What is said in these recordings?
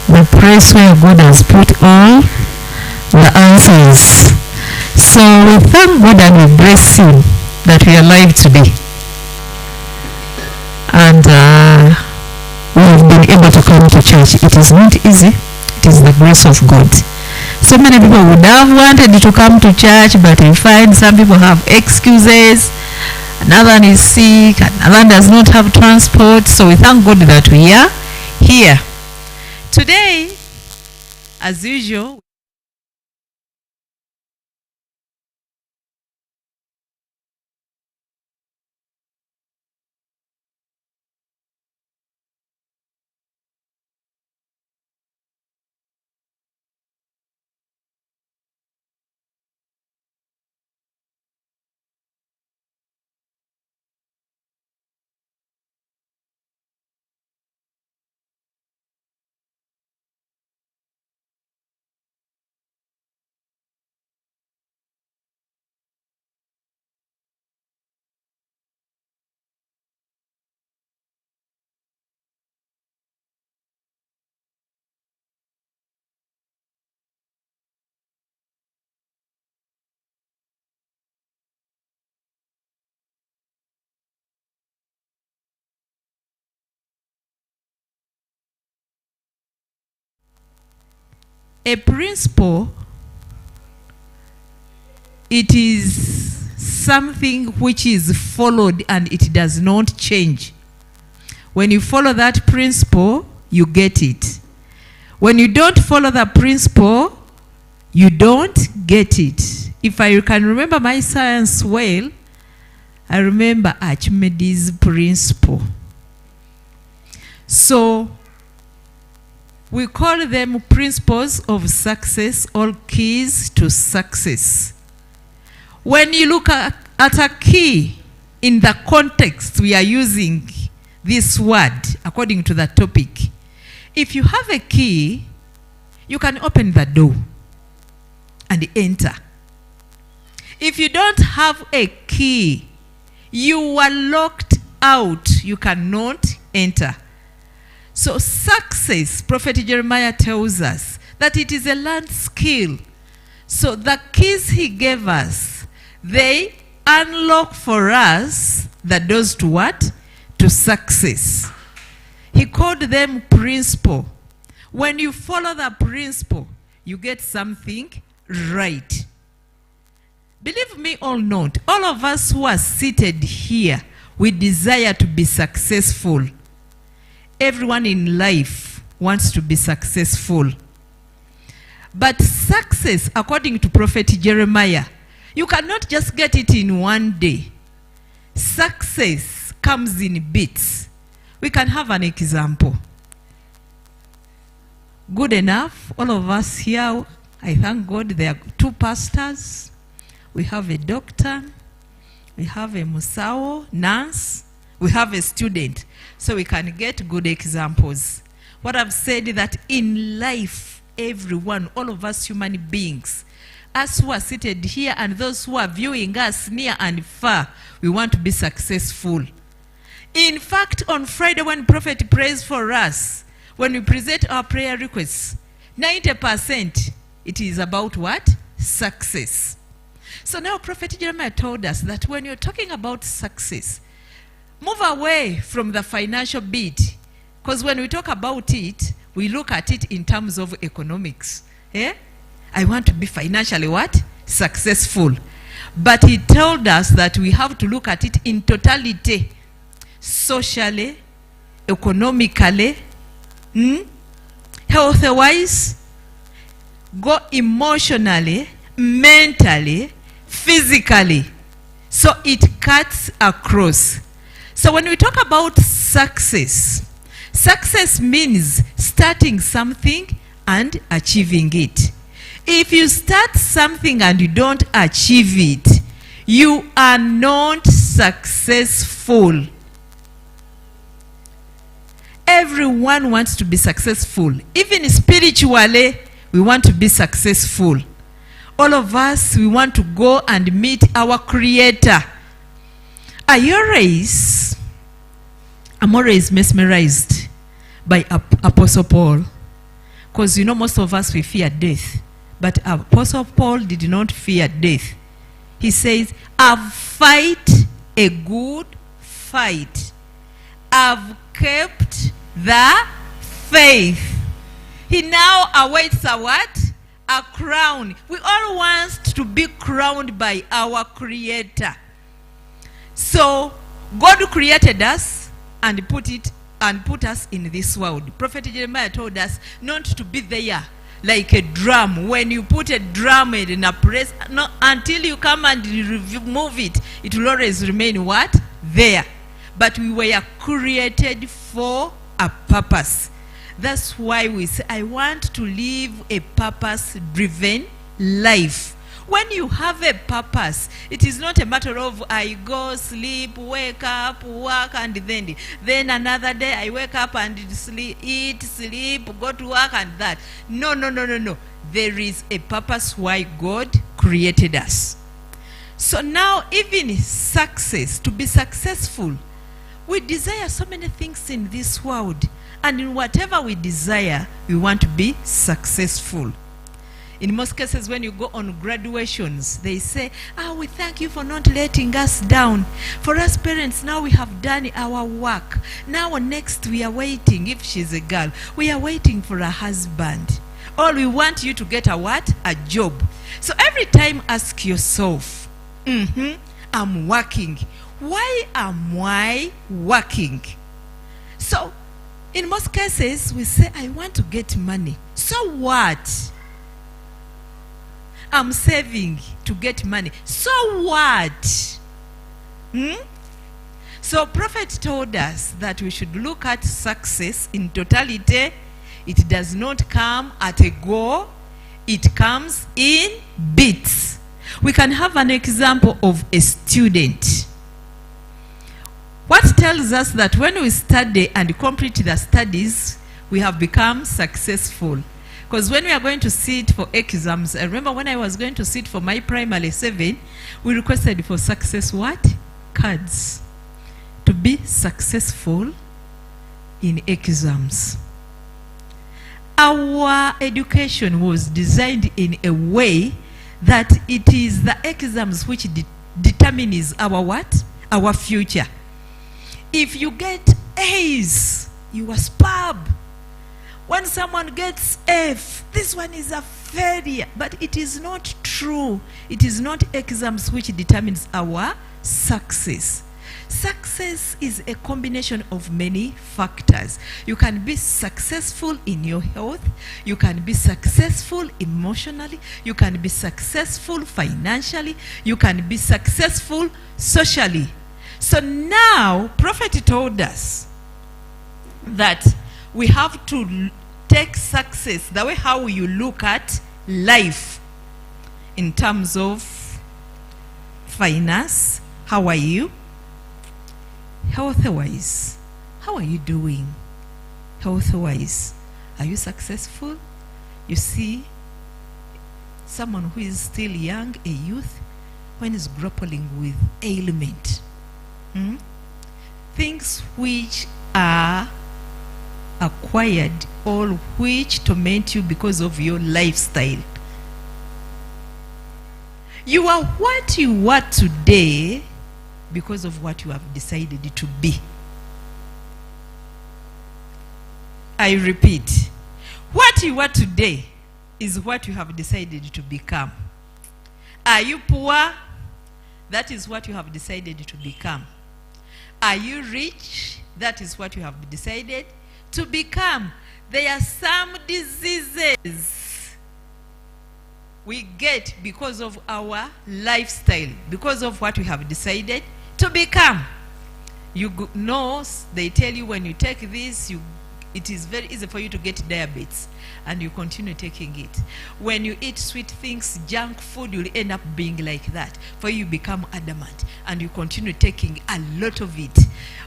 the place where God has put all the answers. So we thank God and we bless Him that we are alive today. And we have been able to come to church. It is not easy. It is the grace of God. So many people would have wanted to come to church, but we find some people have excuses. Another one is sick. Another one does not have transport. So we thank God that we are here. Today, as usual, a principle, it is something which is followed and it does not change. When you follow that principle, you get it. When you don't follow the principle, you don't get it. If I can remember my science well, I remember Archimedes' principle. So we call them principles of success or keys to success. When you look at a key in the context we are using this word according to the topic, if you have a key, you can open the door and enter. If you don't have a key, you are locked out. You cannot enter. So success, Prophet Jeremiah tells us that it is a learned skill. So the keys he gave us, they unlock for us the doors to what? To success. He called them principle. When you follow the principle, you get something right. Believe me or not, all of us who are seated here, we desire to be successful. Everyone in life wants to be successful. But success, according to Prophet Jeremiah, you cannot just get it in one day. Success comes in bits. We can have an example. Good enough, all of us here, I thank God there are 2 pastors. We have a doctor. We have a musao, nurse. We have a student. So we can get good examples. What I've said is that in life, everyone, all of us human beings, us who are seated here and those who are viewing us near and far, we want to be successful. In fact, on Friday when Prophet prays for us, when we present our prayer requests, 90% it is about what? Success. So now Prophet Jeremiah told us that when you're talking about success, move away from the financial bit. Because when we talk about it, we look at it in terms of economics. Eh? I want to be financially what? Successful. But he told us that we have to look at it in totality. Socially, economically, health-wise, go emotionally, mentally, physically. So it cuts across. So when we talk about success, success means starting something and achieving it. If you start something and you don't achieve it, you are not successful. Everyone wants to be successful. Even spiritually, we want to be successful. All of us, we want to go and meet our Creator. I'm always mesmerized by Apostle Paul. Because you know, most of us, we fear death. But Apostle Paul did not fear death. He says, I've fight a good fight. I've kept the faith. He now awaits a what? A crown. We all want to be crowned by our Creator. So God created us and put us in this world. Prophet Jeremiah told us not to be there like a drum. When you put a drum in a place, no, until you come and remove it, it will always remain what? There. But we were created for a purpose. That's why we say, I want to live a purpose-driven life. When you have a purpose, it is not a matter of I go, sleep, wake up, work, and then another day I wake up and sleep, eat, sleep, go to work, and that. No. There is a purpose why God created us. So now, even success, to be successful, we desire so many things in this world. And in whatever we desire, we want to be successful. In most cases, when you go on graduations, they say, we thank you for not letting us down. For us parents, now we have done our work. Now next we are waiting, if she's a girl, we are waiting for a husband. Or we want you to get a what? A job. So every time ask yourself, I'm working. Why am I working? So in most cases, we say, I want to get money. So what? I'm saving to get money. So what? So prophet told us that we should look at success in totality. It does not come at a go. It comes in bits. We can have an example of a student. What tells us that when we study and complete the studies, we have become successful? Because when we are going to sit for exams, I remember when I was going to sit for my primary 7, we requested for success what? Cards. To be successful in exams. Our education was designed in a way that it is the exams which determines our what? Our future. If you get A's, you are superb. When someone gets F, this one is a failure. But it is not true. It is not exams which determines our success. Success is a combination of many factors. You can be successful in your health. You can be successful emotionally. You can be successful financially. You can be successful socially. So now, prophet told us that we have to take success the way how you look at life in terms of finance. How are you? Health-wise, how are you doing? Health-wise, are you successful? You see, someone who is still young, a youth, when he's grappling with ailment, things which are acquired or which torment you because of your lifestyle. You are what you are today because of what you have decided to be. I repeat, what you are today is what you have decided to become. Are you poor? That is what you have decided to become. Are you rich? That is what you have decided to become. There are some diseases we get because of our lifestyle, because of what we have decided to become. You know, they tell you when you take this, it is very easy for you to get diabetes, and you continue taking it. When you eat sweet things, junk food, you'll end up being like that. For you become adamant, and you continue taking a lot of it.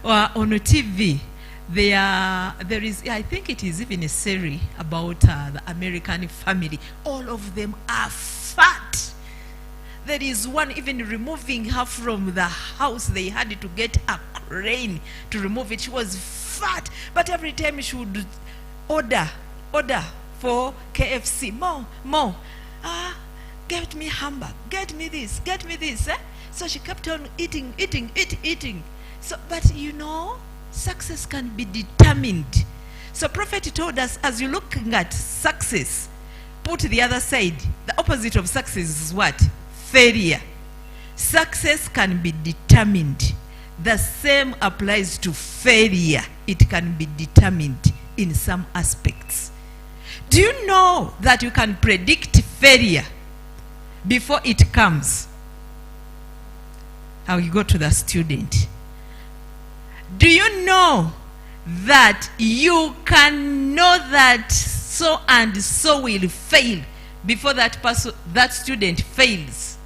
On a TV, there is, I think it is even a series about the American family. All of them are fat. There is one even removing her from the house. They had to get a crane to remove it. She was fat, but every time she would order for KFC. More. Get me hamburger. Get me this. Eh? So she kept on eating. So, but you know, success can be determined. So prophet told us, as you're looking at success, put the other side. The opposite of success is what? Failure. Success can be determined. The same applies to failure. It can be determined in some aspects. Do you know that you can predict failure before it comes? How you go to the student. Do you know that you can know that so and so will fail before that student fails?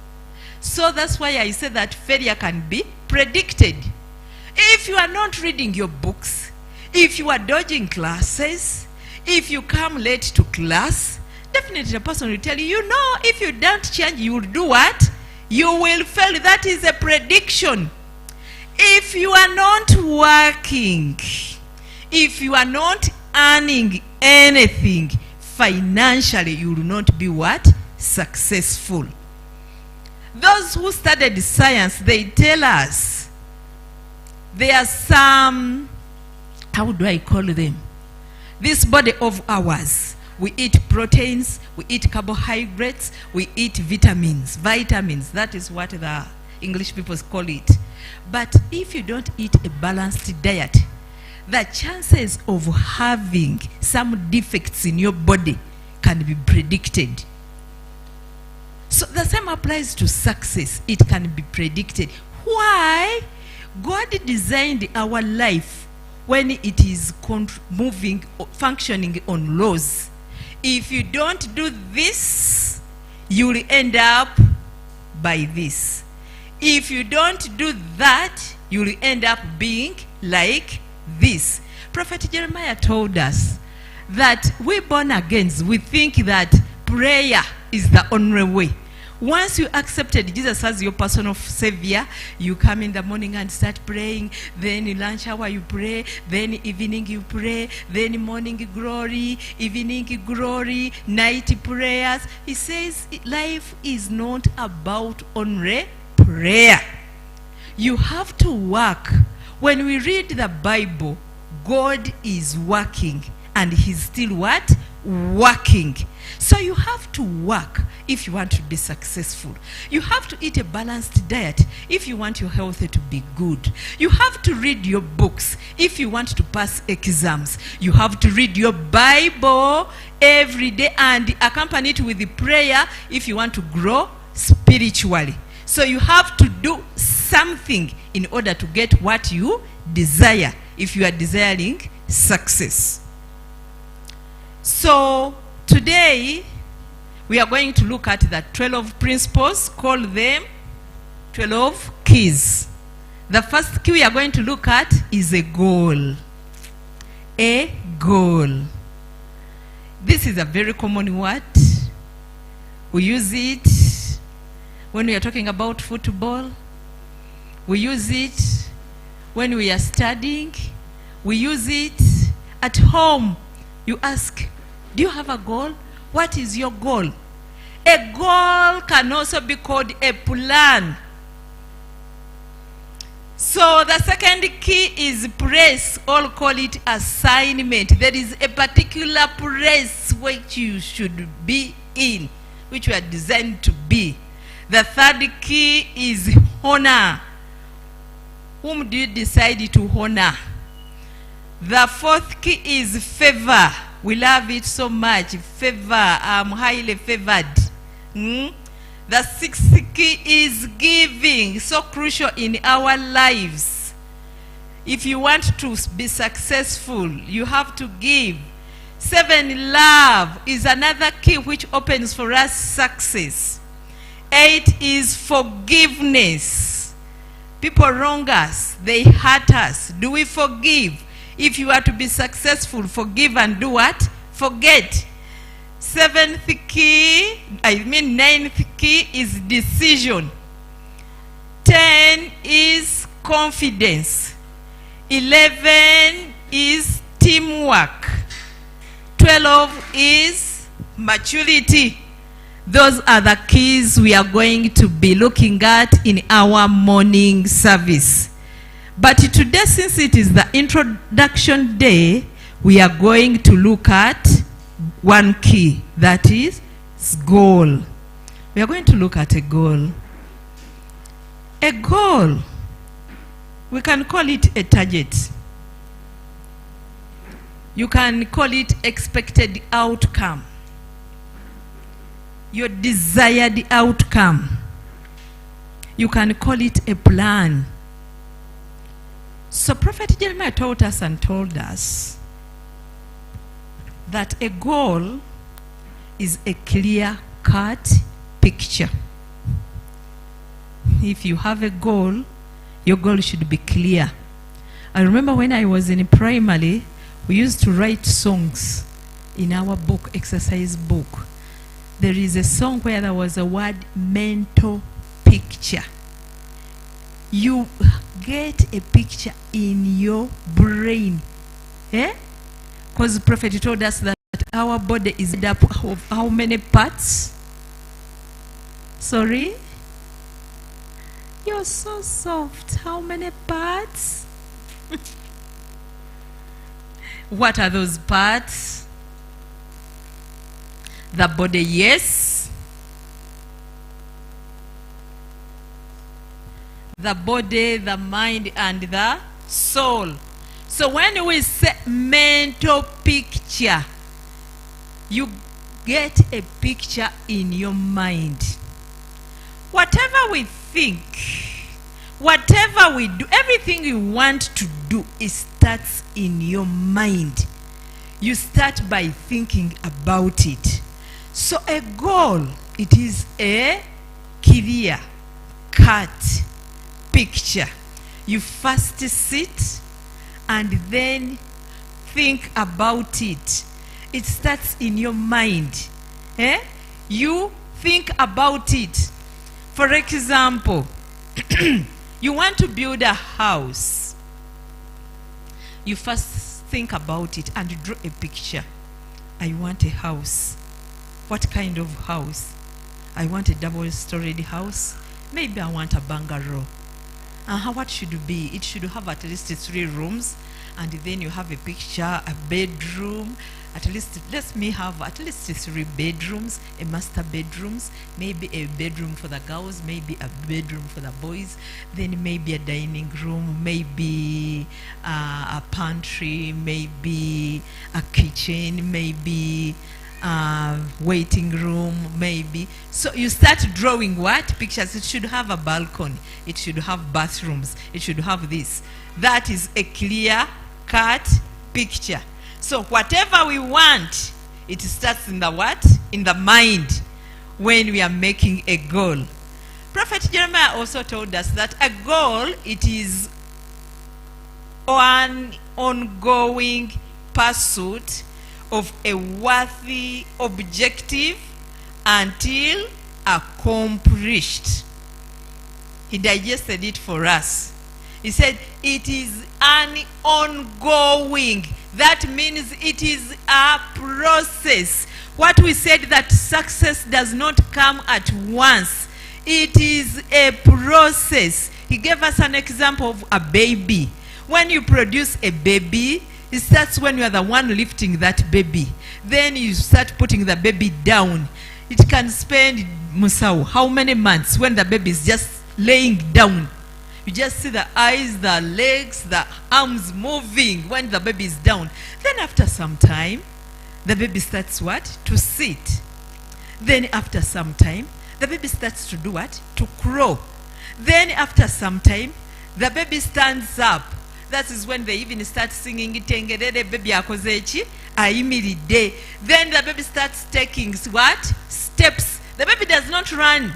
So that's why I say that failure can be predicted. If you are not reading your books, if you are dodging classes, if you come late to class, definitely the person will tell you, you know, if you don't change, you will do what? You will fail. That is a prediction. If you are not working, if you are not earning anything financially, you will not be what? Successful. Those who studied science, they tell us there are some, how do I call them? This body of ours, we eat proteins, we eat carbohydrates, we eat vitamins. That is what the English people call it. But if you don't eat a balanced diet, the chances of having some defects in your body can be predicted. So the same applies to success. It can be predicted. Why? God designed our life when it is functioning on laws. If you don't do this, you will end up by this. If you don't do that, you will end up being like this. Prophet Jeremiah told us that we born again, we think that prayer is the only way. Once you accepted Jesus as your personal savior, you come in the morning and start praying, then in lunch hour you pray, then evening you pray, then morning glory, evening glory, night prayers. He says life is not about only prayer. You have to work. When we read the Bible, God is working and he's still what? Working. So you have to work if you want to be successful. You have to eat a balanced diet if you want your health to be good. You have to read your books if you want to pass exams. You have to read your Bible every day and accompany it with the prayer if you want to grow spiritually. So you have to do something in order to get what you desire if you are desiring success. So today we are going to look at the 12 principles, call them 12 keys. The first key we are going to look at is a goal. A goal. This is a very common word. We use it when we are talking about football. We use it when we are studying. We use it at home. You ask, do you have a goal? What is your goal? A goal can also be called a plan. So the second key is place, or call it assignment. There is a particular place which you should be in, which you are designed to be. The third key is honor. Whom do you decide to honor? The fourth key is favor. We love it so much. Favor. I'm highly favored. The sixth key is giving. So crucial in our lives. If you want to be successful, you have to give. 7, love is another key which opens for us success. 8 is forgiveness. People wrong us. They hurt us. Do we forgive? If you are to be successful, forgive and do what? Forget. 9th key is decision. 10 is confidence. 11 is teamwork. 12 is maturity. Those are the keys we are going to be looking at in our morning service. But today, since it is the introduction day, we are going to look at one key, that is goal. We are going to look at a goal. A goal, we can call it a target. You can call it expected outcome. Your desired outcome. You can call it a plan. So Prophet Jeremiah taught us and told us that a goal is a clear-cut picture. If you have a goal, your goal should be clear. I remember when I was in primary, we used to write songs in our book, exercise book. There is a song where there was a word mental picture. You get a picture in your brain. Because the prophet told us that our body is made up of how many parts? Sorry? You're so soft. How many parts? What are those parts? The body, yes. The body, the mind, and the soul. So when we say mental picture, you get a picture in your mind. Whatever we think, whatever we do, everything you want to do, it starts in your mind. You start by thinking about it. So a goal, it is a clear-cut picture. You first sit and then think about it. It starts in your mind. You think about it. For example, you want to build a house. You first think about it and draw a picture. I want a house. What kind of house? I want a double-storied house. Maybe I want a bungalow. What should it be? It should have at least 3 rooms. And then you have a picture, a bedroom. Let me have at least 3 bedrooms, a master bedrooms, maybe a bedroom for the girls, maybe a bedroom for the boys, then maybe a dining room, maybe a pantry, maybe a kitchen, maybe waiting room, maybe. So you start drawing what? Pictures. It should have a balcony. It should have bathrooms. It should have this. That is a clear-cut picture. So whatever we want, it starts in the what? In the mind when we are making a goal. Prophet Jeremiah also told us that a goal, it is an ongoing pursuit of a worthy objective until accomplished. He digested it for us. He said it is an ongoing. That means it is a process. What we said, that success does not come at once. It is a process. He gave us an example of a baby. When you produce a baby, it starts when you are the one lifting that baby. Then you start putting the baby down. It can spend, Musau, how many months when the baby is just laying down? You just see the eyes, the legs, the arms moving when the baby is down. Then after some time, the baby starts what? To sit. Then after some time, the baby starts to do what? To crawl. Then after some time, the baby stands up. That is when they even start singing Tengerere baby akozechi ayimiridde. Then the baby starts taking what? Steps. The baby does not run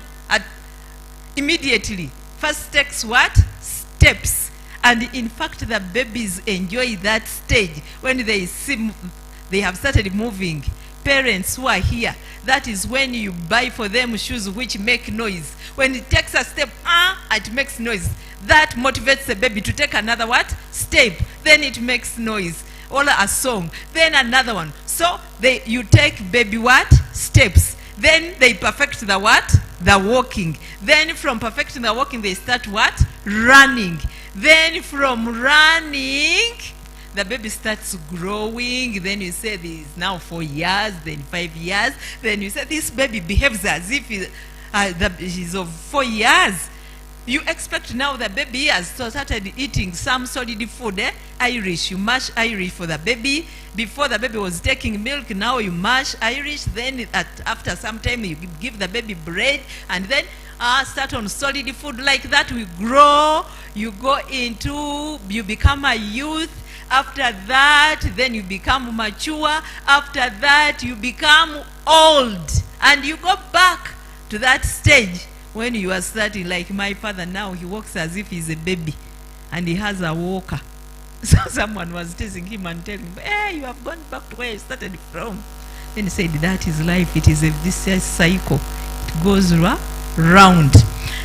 immediately. First takes what? Steps. And in fact, the babies enjoy that stage when they see they have started moving. Parents who are here, that is when you buy for them shoes which make noise. When it takes a step, it makes noise. That motivates the baby to take another what? Step. Then it makes noise. Or a song. Then another one. So you take baby what? Steps. Then they perfect the what? The walking. Then from perfecting the walking, they start what? Running. Then from running, the baby starts growing. Then you say this is now 4 years, then 5 years. Then you say this baby behaves as if he's of 4 years. You expect now the baby has started eating some solid food, Irish. You mash Irish for the baby. Before the baby was taking milk, now you mash Irish. Then after some time you give the baby bread, and then start on solid food. Like that we grow. You become a youth. After that, then you become mature. After that, you become old. And you go back to that stage when you are starting, like my father now, he walks as if he's a baby. And he has a walker. So someone was teasing him and telling him, hey, you have gone back to where you started from. Then he said, that is life. It is a vicious cycle. It goes round.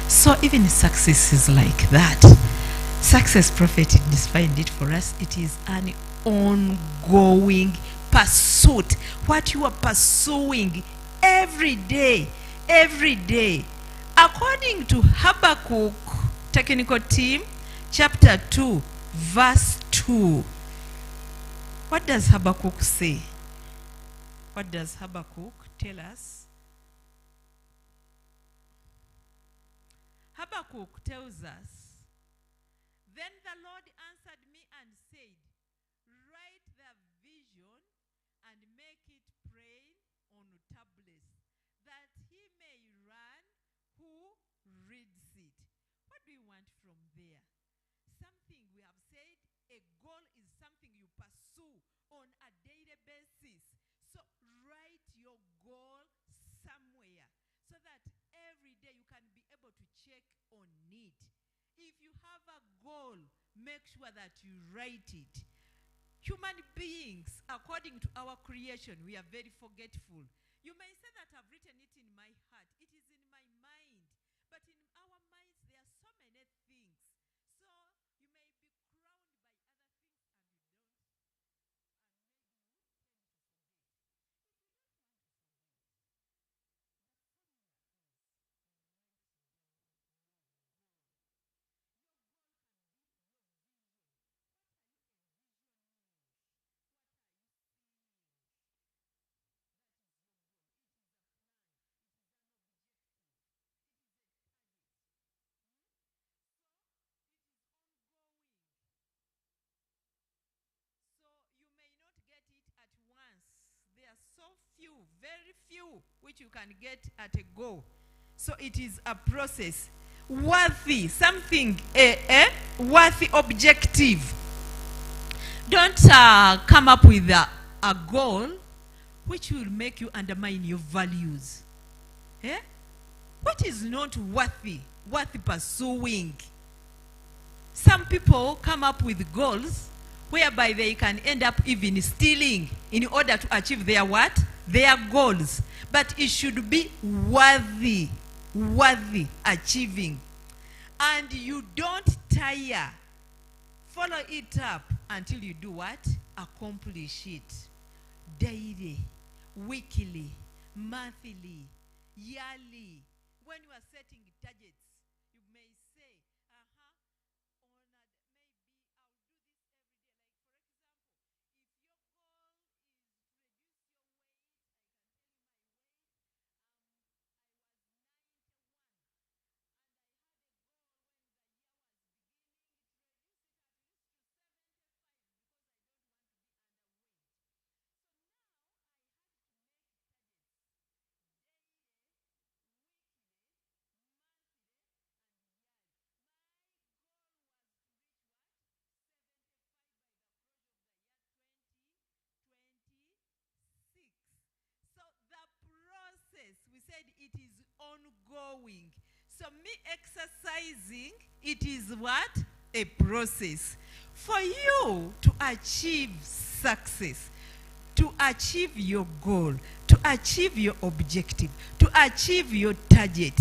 So even success is like that. Success prophet defined it for us. It is an ongoing pursuit. What you are pursuing every day. According to Habakkuk technical team, chapter 2, verse 2. What does Habakkuk say? What does Habakkuk tell us? Habakkuk tells us, then the Lord answered me and said, write the vision and make it plain on tablets, that he may run who reads it. What do you want from there? Something we have said, a goal is something you pursue on a daily basis. So write your goal somewhere so that every day you can be able to check on it. If you have a goal, make sure that you write it. Human beings, according to our creation, we are very forgetful. You may say that I've written it in my heart. It is in my mind. But in our minds, there are so many things. So you may be crowned by other things and you don't. So you may not get it at once. There are so few, very few, which you can get at a go. So it is a process. Worthy, something, worthy objective. Don't come up with a goal which will make you undermine your values. Eh? What is not worth pursuing? Some people come up with goals whereby they can end up even stealing in order to achieve their what? Their goals. But it should be worthy achieving. And you don't tire. Follow it up until you do what? Accomplish it. Daily, weekly, monthly, yearly. When you are setting targets, you may say, on a, maybe I'll do this every day. We said it is ongoing. So me exercising, it is what? A process. For you to achieve success, to achieve your goal, to achieve your objective, to achieve your target,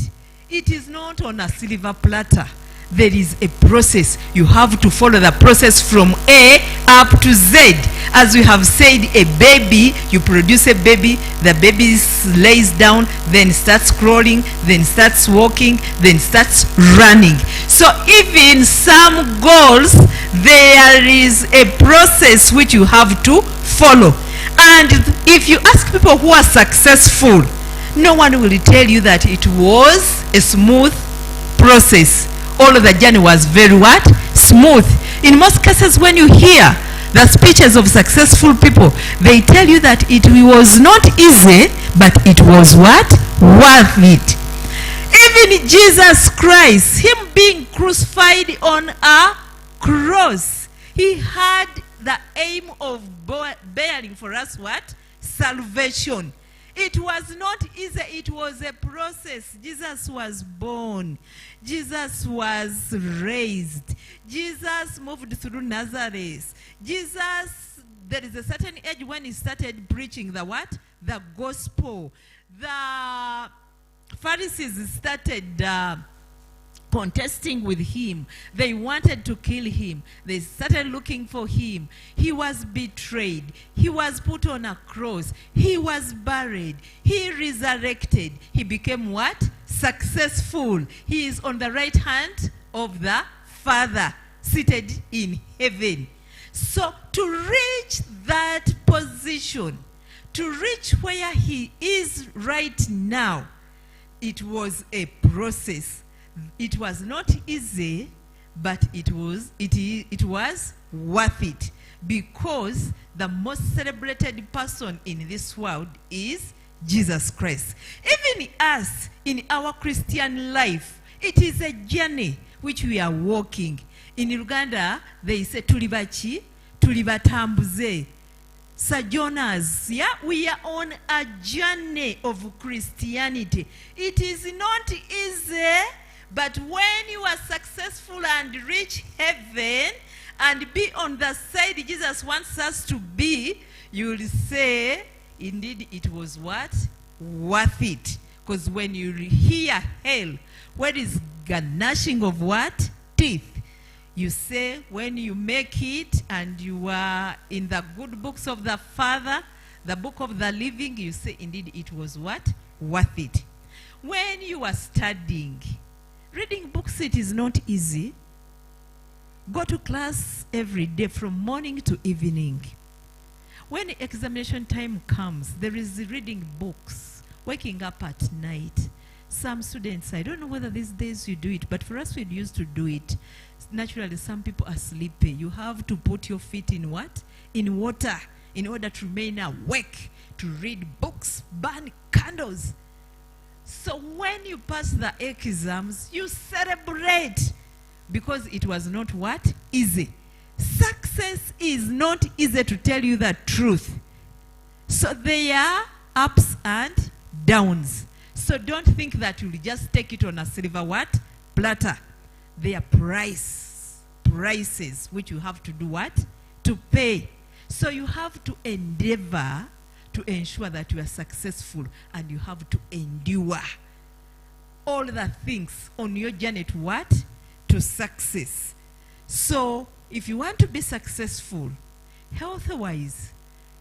it is not on a silver platter. there is a process. You have to follow the process from A up to Z. As we have said, a baby, you produce a baby, the baby lays down, then starts crawling, then starts walking, then starts running. So even some goals, there is a process which you have to follow. And if you ask people who are successful, no one will tell you that it was a smooth process. All of the journey was very what? Smooth. In most cases, when you hear the speeches of successful people, they tell you that it was not easy, but it was what? Worth it. Even Jesus Christ, him being crucified on a cross, he had the aim of bearing for us what? Salvation. It was not easy, it was a process. Jesus was born. Jesus was raised. Jesus moved through Nazareth. Jesus, there is a certain age when he started preaching the what? The gospel. The Pharisees started contesting with him. They wanted to kill him. They started looking for him. He was betrayed. He was put on a cross. He was buried. He resurrected. He became what? Successful. He is on the right hand of the Father, seated in heaven. So to reach that position, to reach where he is right now, it was a process. It was not easy, but it was worth it, because the most celebrated person in this world is Jesus Christ. Even us in our Christian life, it is a journey which we are walking. In Uganda, they say tulibachi, tulibatambuze. Sojourners, yeah, we are on a journey of Christianity. It is not easy. But when you are successful and reach heaven and be on the side Jesus wants us to be, you will say, indeed, it was what? Worth it. Because when you hear hell, where is gnashing of what? Teeth. You say, when you make it and you are in the good books of the Father, the book of the living, you say, indeed, it was what? Worth it. When you are studying, reading books, it is not easy. Go to class every day from morning to evening. When examination time comes, there is reading books, waking up at night. Some students, I don't know whether these days you do it, but for us we used to do it. Naturally, some people are sleepy. You have to put your feet in what? In water, in order to remain awake, to read books, burn candles. So when you pass the exams, you celebrate, because it was not what? Easy. Success is not easy, to tell you the truth. So there are ups and downs. So don't think that you'll just take it on a silver what? Platter. There are prices which you have to do what? To pay. So you have to endeavor to ensure that you are successful, and you have to endure all the things on your journey to what? To success. So if you want to be successful, health-wise,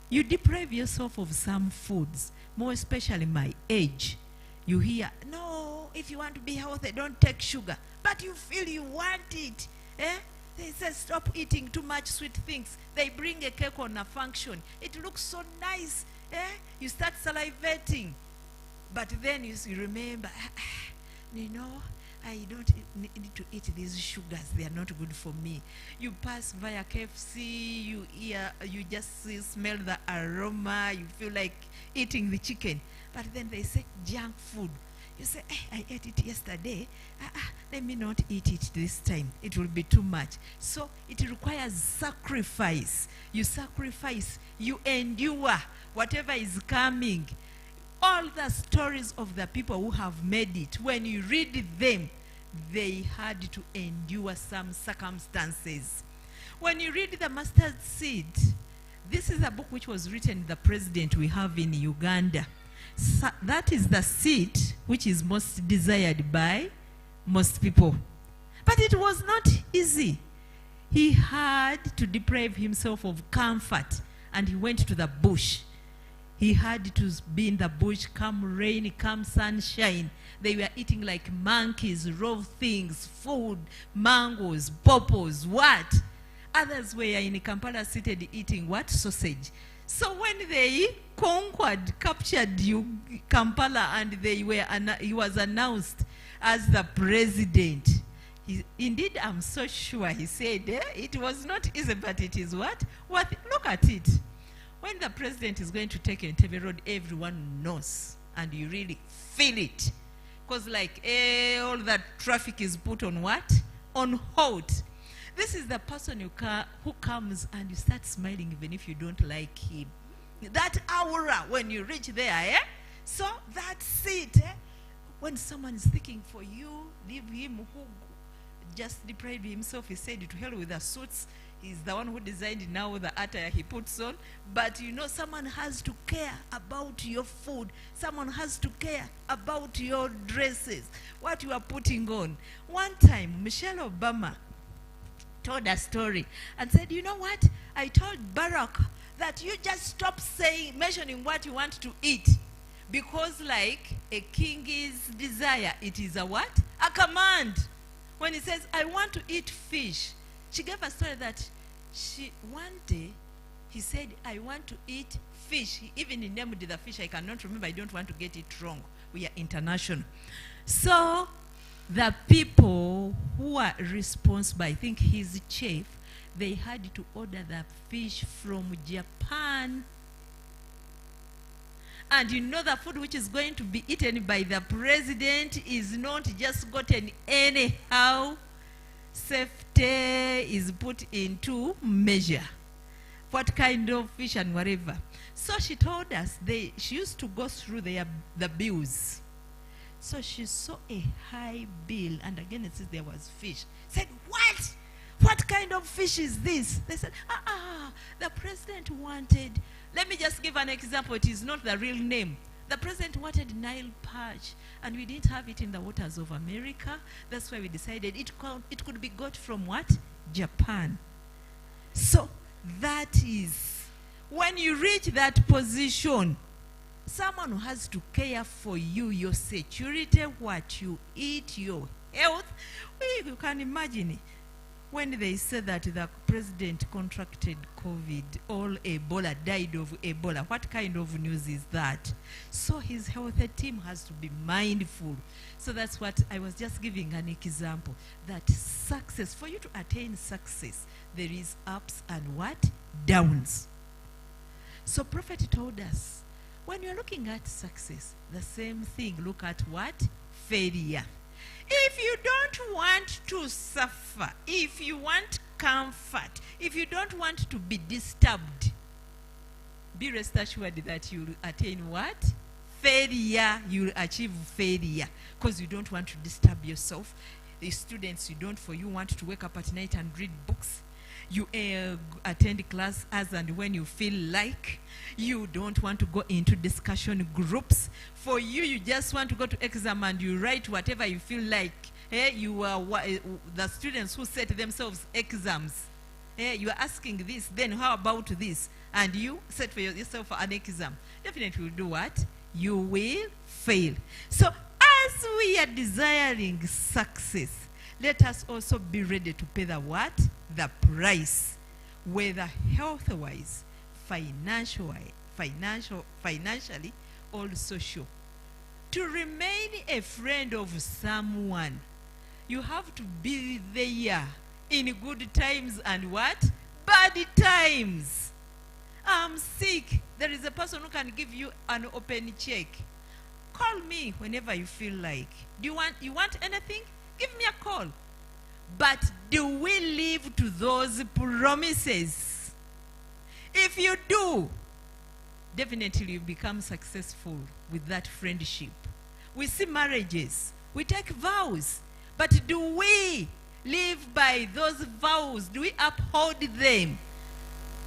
you deprive yourself of some foods, more especially my age. You hear, no, if you want to be healthy, don't take sugar. But you feel you want it. Eh? They say stop eating too much sweet things. They bring a cake on a function. It looks so nice. Eh? You start salivating. But then you remember, you know, I don't need to eat these sugars. They are not good for me. You pass via KFC, you just smell the aroma, you feel like eating the chicken. But then they say junk food. You say, I ate it yesterday. Let me not eat it this time. It will be too much. So it requires sacrifice. You sacrifice. You endure whatever is coming. All the stories of the people who have made it, when you read them, they had to endure some circumstances. When you read the mustard seed, this is a book which was written, the president we have in Uganda. So that is the seed which is most desired by most people. But But it was not easy. He had to deprive himself of comfort, and he went to the bush. He had to be in the bush, come rain, come sunshine. They were eating like monkeys, raw things, food, mangoes, pawpaws, what? Others were in Kampala seated eating what? Sausage. So when they captured Kampala, and he was announced as the president, indeed, I'm so sure he said, it was not easy, but it is what? Look at it. When the president is going to take Entebbe Road, everyone knows, and you really feel it. Because all that traffic is put on what? On hold. This is the person who comes and you start smiling even if you don't like him. That aura when you reach there, So that's it. When someone is thinking for you, leave him who just deprived himself. He said to hell with the suits. He's the one who designed now the attire he puts on. But someone has to care about your food. Someone has to care about your dresses, what you are putting on. One time, Michelle Obama told a story and said, you know what? I told Barack that you just stop mentioning what you want to eat. Because like a king's desire, it is a what? A command. When he says, I want to eat fish, she gave a story that one day, he said, I want to eat fish. He even named the fish. I cannot remember. I don't want to get it wrong. We are international. So the people who are responsible, I think his chief, they had to order the fish from Japan. And the food which is going to be eaten by the president is not just gotten anyhow. Safety is put into measure. What kind of fish and whatever. So she told us she used to go through the bills. So she saw a high bill, and again it says there was fish. Said, what? What kind of fish is this? They said, the president wanted, let me just give an example. It is not the real name. The president wanted Nile perch, and we didn't have it in the waters of America. That's why we decided it could be got from what? Japan. So that is, when you reach that position, someone who has to care for you, your security, what you eat, your health. You can imagine when they said that the president contracted COVID, all Ebola, died of Ebola. What kind of news is that? So his health team has to be mindful. So that's what I was just giving an example. That success, for you to attain success, there is ups and what? Downs. So Prophet told us, when you're looking at success, the same thing, look at what? Failure. If you don't want to suffer, if you want comfort, if you don't want to be disturbed, be rest assured that you will attain what? Failure. You will achieve failure because you don't want to disturb yourself. The students, you want to wake up at night and read books. You attend class as and when you feel like. You don't want to go into discussion groups. For you, you just want to go to exam and you write whatever you feel like. You are the students who set themselves exams. You are asking this, then how about this? And you set for yourself an exam. Definitely will do what? You will fail. So as we are desiring success, let us also be ready to pay the what? The price, whether health-wise, financially, or social. To remain a friend of someone, you have to be there in good times and what? Bad times. I'm sick. There is a person who can give you an open check. Call me whenever you feel like. You want anything? Give me a call. But do we live to those promises? If you do, definitely you become successful with that friendship. We see marriages. We take vows. But do we live by those vows? Do we uphold them?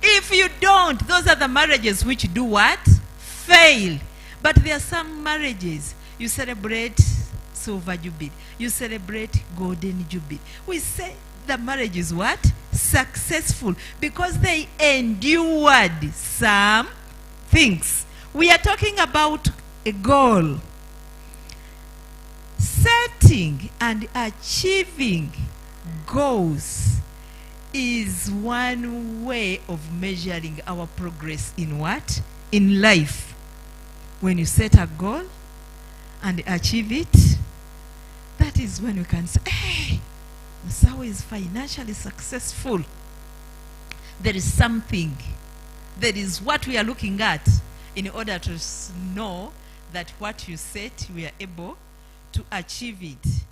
If you don't, those are the marriages which do what? Fail. But there are some marriages. You celebrate silver jubilee. You celebrate golden jubilee. We say the marriage is what? Successful, because they endured some things. We are talking about a goal. Setting and achieving goals is one way of measuring our progress in what? In life. When you set a goal and achieve it, that is when we can say, hey, Musawo is financially successful. There is something. That is what we are looking at in order to know that what you set, we are able to achieve it.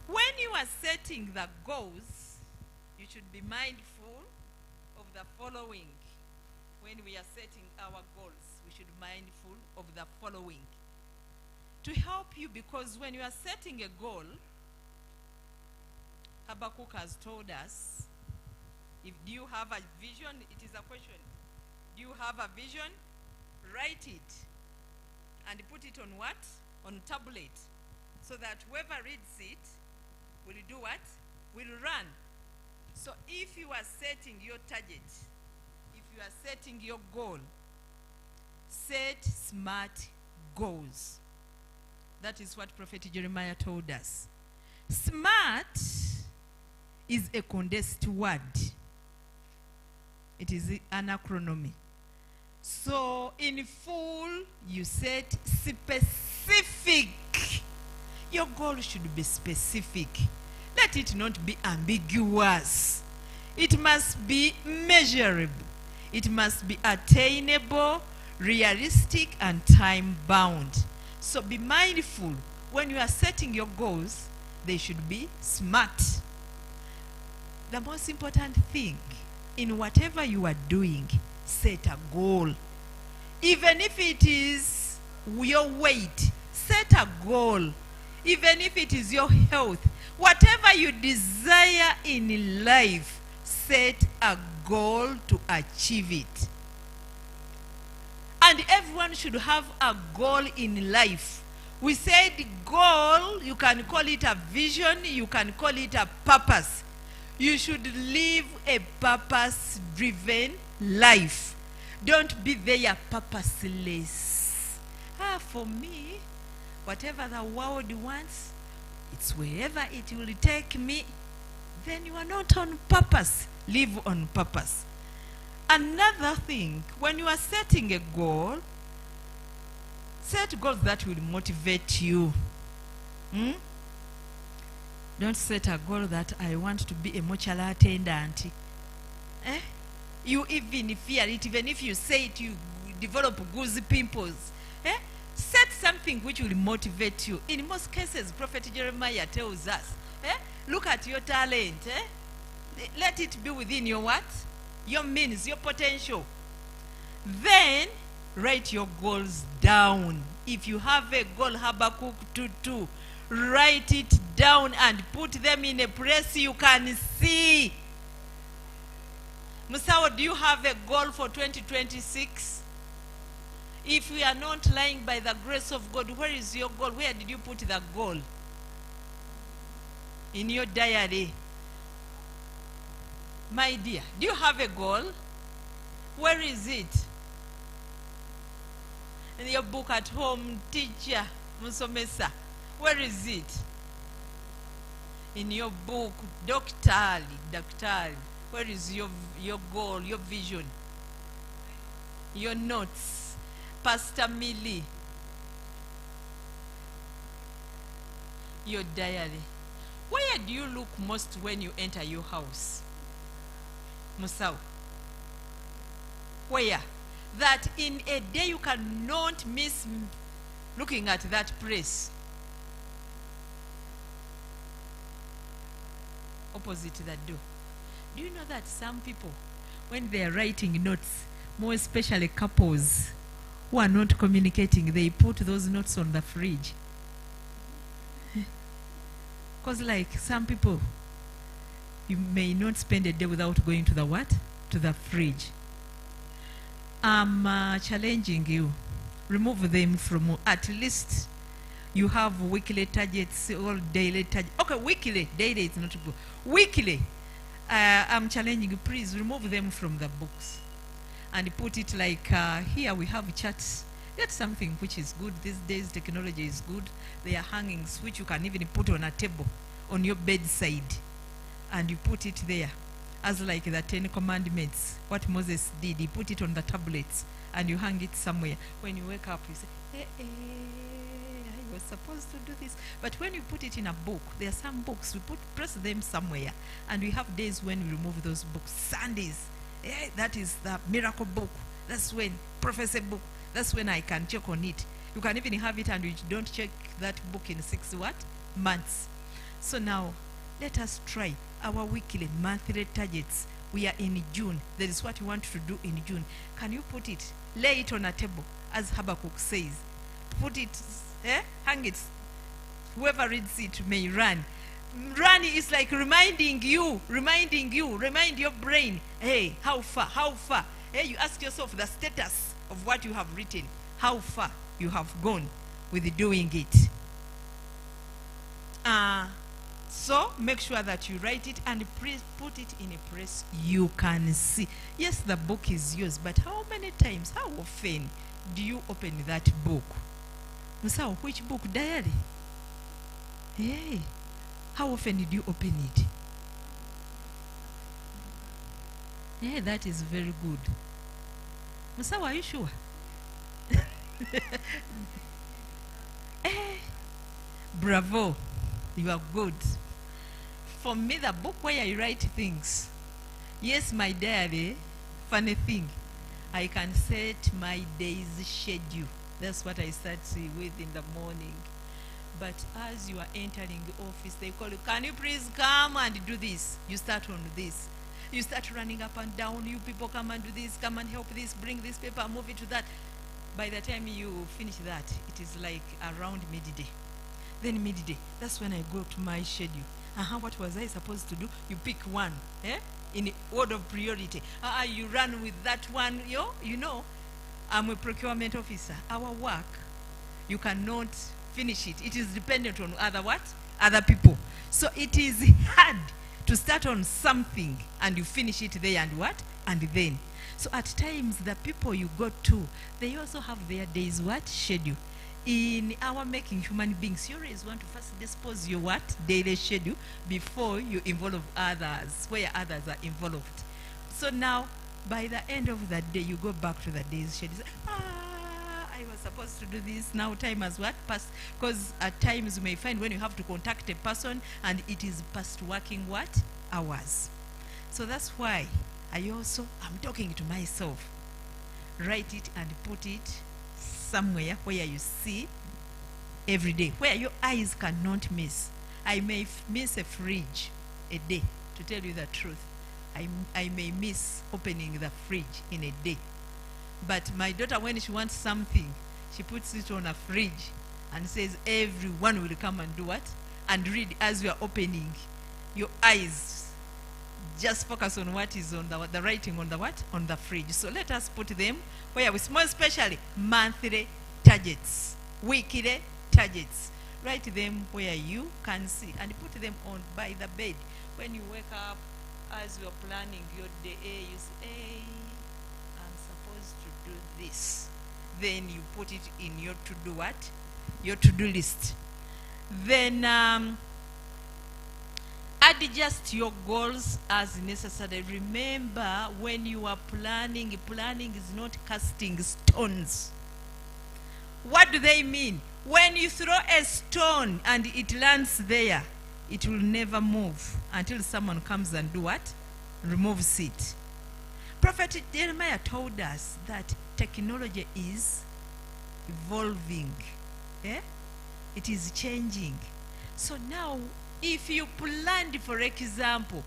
When you are setting the goals, you should be mindful of the following. When we are setting our goals, we should be mindful of the following. To help you, because when you are setting a goal, Habakkuk has told us, do you have a vision? It is a question. Do you have a vision? Write it and put it on what? On tablet, so that whoever reads it will do what? Will run. So if you are setting your target, if you are setting your goal, set smart goals. That is what Prophet Jeremiah told us. Smart is a condensed word. It is an acronym. So in full, you set specific. Your goal should be specific. Let it not be ambiguous. It must be measurable. It must be attainable, realistic, and time-bound. So be mindful. When you are setting your goals, they should be smart. The most important thing, in whatever you are doing, set a goal. Even if it is your weight, set a goal. Even if it is your health, whatever you desire in life, set a goal to achieve it. And everyone should have a goal in life. We said goal, you can call it a vision, you can call it a purpose. You should live a purpose-driven life. Don't be there purposeless. For me, whatever the world wants, it's wherever it will take me. Then you are not on purpose. Live on purpose. Another thing, when you are setting a goal, set goals that will motivate you. Don't set a goal that I want to be a mortuary attendant. You even fear it. Even if you say it, you develop goosey pimples. Set something which will motivate you. In most cases, Prophet Jeremiah tells us, look at your talent. Let it be within your what? Your means, your potential. Then, write your goals down. If you have a goal, Habakkuk 2:2, write it down and put them in a place you can see. Musawo, do you have a goal for 2026? If we are not lying by the grace of God, where is your goal? Where did you put the goal? In your diary. My dear, do you have a goal? Where is it? In your book at home, teacher, Musomesa. Where is it? In your book, doctor. Where is your goal, your vision? Your notes. Pastor Millie. Your diary. Where do you look most when you enter your house? Musawo. Where? That in a day you cannot miss looking at that place. Opposite that door. Do you know that some people, when they are writing notes, more especially couples who are not communicating, they put those notes on the fridge? Because like some people, you may not spend a day without going to the what? To the fridge. I'm challenging you. Remove them from, at least You have weekly targets or daily targets. Okay, weekly, daily is not good. Weekly, I'm challenging you, please remove them from the books and put it like here we have charts. That's something which is good. These days technology is good. They are hangings which you can even put on a table on your bedside, and you put it there as like the 10 commandments. What Moses did, he put it on the tablets and you hang it somewhere. When you wake up, you say, hey, I was supposed to do this. But when you put it in a book, there are some books, we press them somewhere, and we have days when we remove those books. Sundays, that is the miracle book. That's when prophecy book. That's when I can check on it. You can even have it and you don't check that book in 6 months. So now, let us try our weekly, monthly targets. We are in June. That is what you want to do in June. Can you put it, lay it on a table, as Habakkuk says. Put it, hang it. Whoever reads it may run. Run is like reminding you, remind your brain, hey, how far? Hey, you ask yourself the status of what you have written, how far you have gone with doing it. So make sure that you write it and put it in a place you can see. Yes, the book is yours, but how many times, how often do you open that book? Musao, which book? Diary? Hey, how often did you open it? Yeah, that is very good. Musao, are you sure? Bravo, you are good. For me, the book where I write things, yes, my diary, funny thing, I can set my day's schedule. That's what I start with in the morning. But as you are entering the office, they call you, can you please come and do this? You start on this. You start running up and down. You people come and do this, come and help this, bring this paper, move it to that. By the time you finish that, it is like around midday. Then midday, that's when I go to my schedule. What was I supposed to do? You pick one, in order of priority. You run with that one. You know, I'm a procurement officer. Our work, you cannot finish it. It is dependent on other people. So it is hard to start on something and you finish it there and then. So at times the people you go to, they also have their days schedule. In our making human beings, you always want to first dispose your daily schedule before you involve others, where others are involved. So now, by the end of the day, you go back to the day's schedule. I was supposed to do this. Now time has passed. Because at times you may find when you have to contact a person and it is past working hours. So that's why I'm talking to myself. Write it and put it somewhere where you see every day, where your eyes cannot miss. I may miss a fridge a day, to tell you the truth. I may miss opening the fridge in a day. But my daughter, when she wants something, she puts it on a fridge and says everyone will come and do and read as you are opening. Your eyes just focus on what is on the writing on the fridge. So let us put them where we, more especially monthly targets, weekly targets. Write them where you can see and put them on by the bed. When you wake up, as you are planning your day, you say, hey, I'm supposed to do this. Then you put it in your to-do your to-do list. Then adjust your goals as necessary. Remember, when you are planning is not casting stones. What do they mean? When you throw a stone and it lands there, it will never move until someone comes and removes it. Prophet Jeremiah told us that technology is evolving. It is changing. So now, if you planned, for example,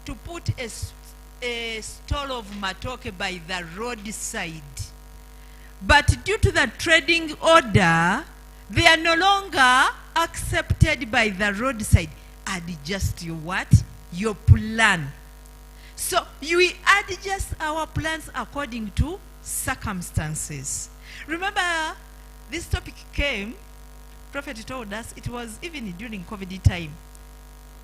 to put a stall of matoke by the roadside, but due to the trading order, they are no longer accepted by the roadside, adjust your plan. So we adjust our plans according to circumstances. Remember, this topic came Prophet told us, it was even during COVID time,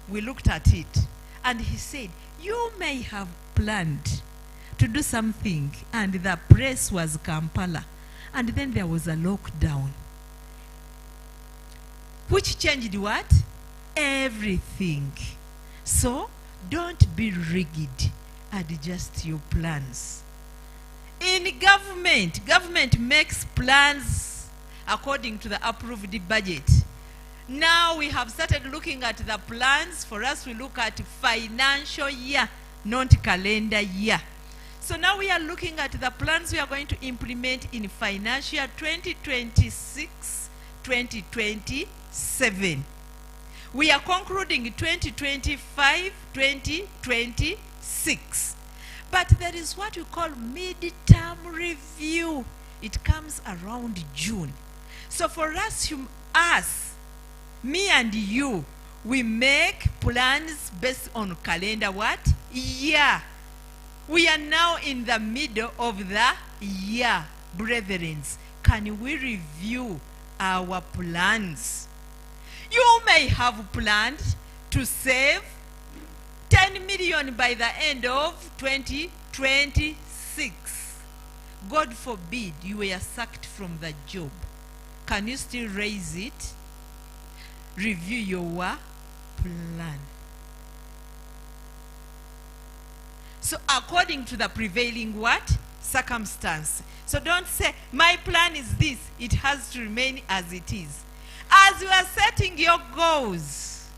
we looked at it, and he said, you may have planned to do something, and the place was Kampala, and then there was a lockdown, which changed what? Everything. So don't be rigid, adjust your plans. In government makes plans according to the approved budget. Now we have started looking at the plans. For us, we look at financial year, not calendar year. So now we are looking at the plans we are going to implement in financial year 2026-2027. We are concluding 2025-2026. But there is what we call mid-term review. It comes around June. So for us, me and you, we make plans based on calendar what? Year. We are now in the middle of the year, brethren. Can we review our plans? You may have planned to save 10 million by the end of 2026. God forbid you were sacked from the job. Can you still raise it? Review your plan. So according to the prevailing what? Circumstance. So don't say, my plan is this. It has to remain as it is. As you are setting your goals,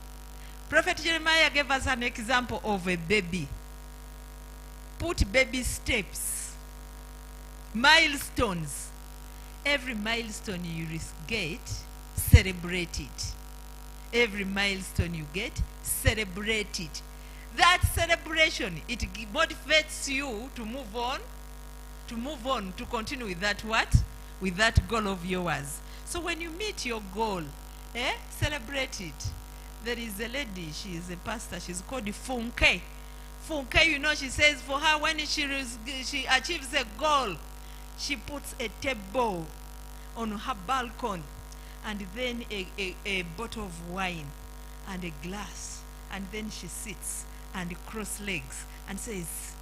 Prophet Jeremiah gave us an example of a baby. Put baby steps, milestones. Every milestone you get, celebrate it. Every milestone you get, celebrate it. That celebration, it motivates you to move on, to continue with that what? With that goal of yours. So when you meet your goal, celebrate it. There is a lady, she is a pastor, she's called Funke. Funke, you know, she says for her, when she achieves a goal, she puts a table on her balcony, and then a bottle of wine and a glass, and then she sits and cross legs and says,